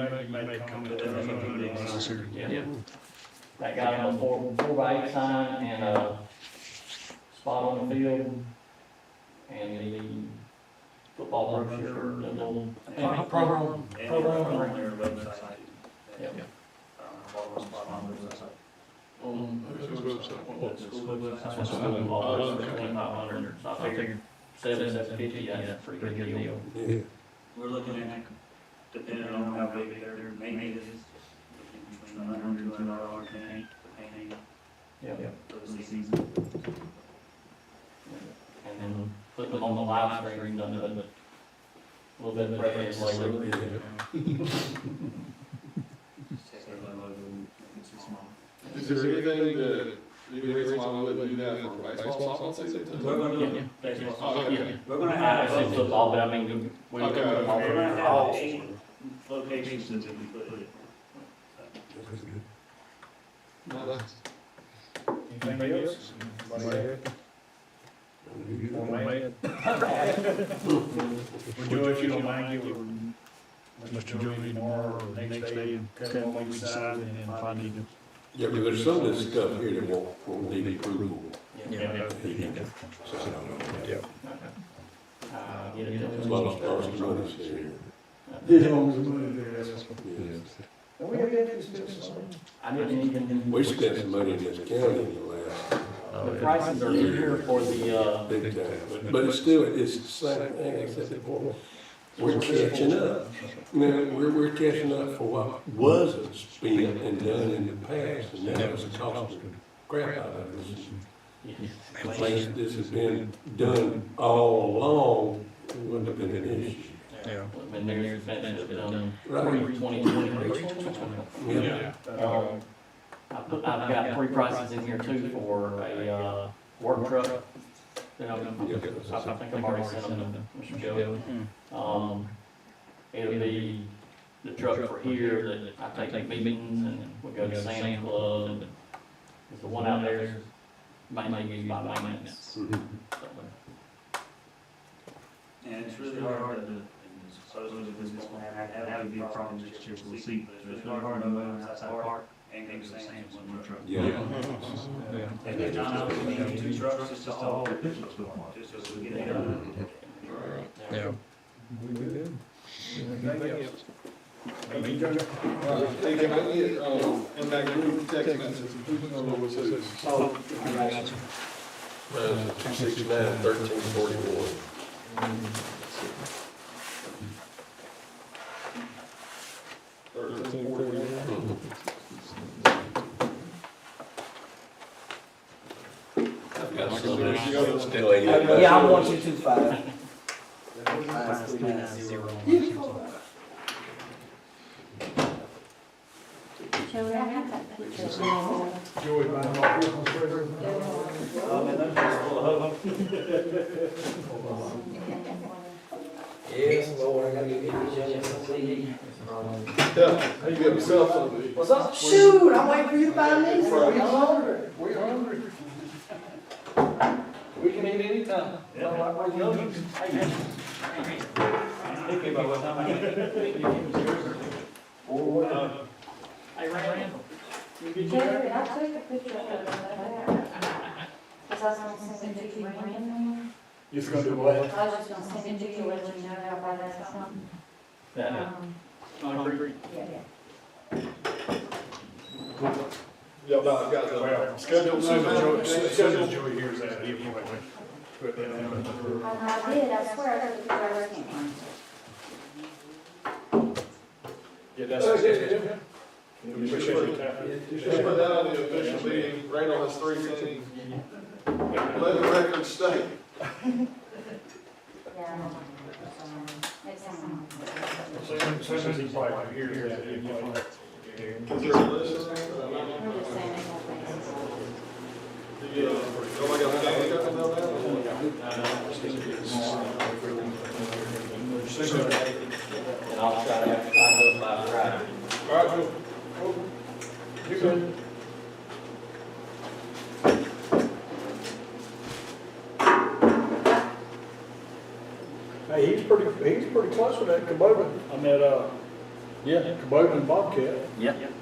make comment this year. Yeah. That got him a 4x8 sign and a spot on the field, and the football brochure, the little program. And on their website. Yep. All those spots on their website. Who's website? The school website, that's what school offers, 2,500, so I figured 750, that's a pretty good deal. Yeah. We're looking at, depending on how big their maintenance is, between $100 and $200 painting Yep. for the season. And then put them on the live stream, done it, a little bit of preference later. Is there anything that, any reason why we wouldn't do that for baseball, softball season too? We're gonna Yeah. do baseball. Oh, okay. We're gonna I have, said football, but I mean, we. Okay. we're gonna have locations that we put it. Anything else? Anybody else? Joe, if you don't mind, giving Mr. Joey tomorrow or next day and tell him what we decided and then if I need to. Yeah, but there's some of this stuff here that won't need approval. Yeah. Yeah. Get it There's to a lot of money here. Yeah, as long as the money there, that's what. Yes. And we have to spend some. I didn't even, We spent some money in this county in the last, the prices are here for the, big time. But it's still, it's the same thing except for we're catching up. Now, we're catching up for what wasn't spent and done in the past, and now it's costing the crap out of us. Place this has been done all along, it wouldn't have been an issue. Yeah. been there, finished, done, Right. 2020. Yeah. I've got 3 prices in here too for a, work truck. You know, I think I've already sent them to Mr. Joe. It'll be the truck for here that I take meetings and we go to Santa Club and the one out there is mainly used by maintenance. And it's really hard to, supposedly this will have to be a problem this year, we'll see, but it's really hard to move outside park and go to Sam's with one truck. Yeah. And then John, I was thinking 2 trucks, just to haul the pictures with one, just so we get it done. Yeah. Hey, can I get, in that group text message, who's number was his? Mine's 269-1341. I've got some there still ain't. Yeah, I'm 1225. Joey, I have that picture. Joey, buying my Christmas present? Yes, Lord, I gotta get you some CD. Yeah, you get yourself some. What's up? Shoot, I'm waiting for you to buy me some. We hungry, we hungry. We can eat anytime. Thinking about what time I Hey, Randall. Jerry, I took a picture of it. Cause I was gonna send it to you randomly. You're gonna do what? I was just gonna send it to you, let you know how about that or something. Concrete. Yeah. Yeah, no, I've got the, schedule Schedule Joey here's that. Put that in. I did, I swear I took a picture, I just can't find it. Yeah, that's. We appreciate your time. just put that on the official meeting, right on this 3 teams. Let the record state. Yeah, I know. Next time. Send us these like here's that. Is there a list of things? I'm just saying they have things. Yeah. Nobody got that? And I'll try to have to find those by Friday. All right, cool. You good? Hey, he's pretty close with that Kubota. I met, yeah, Kubota and Bobcat. Yep.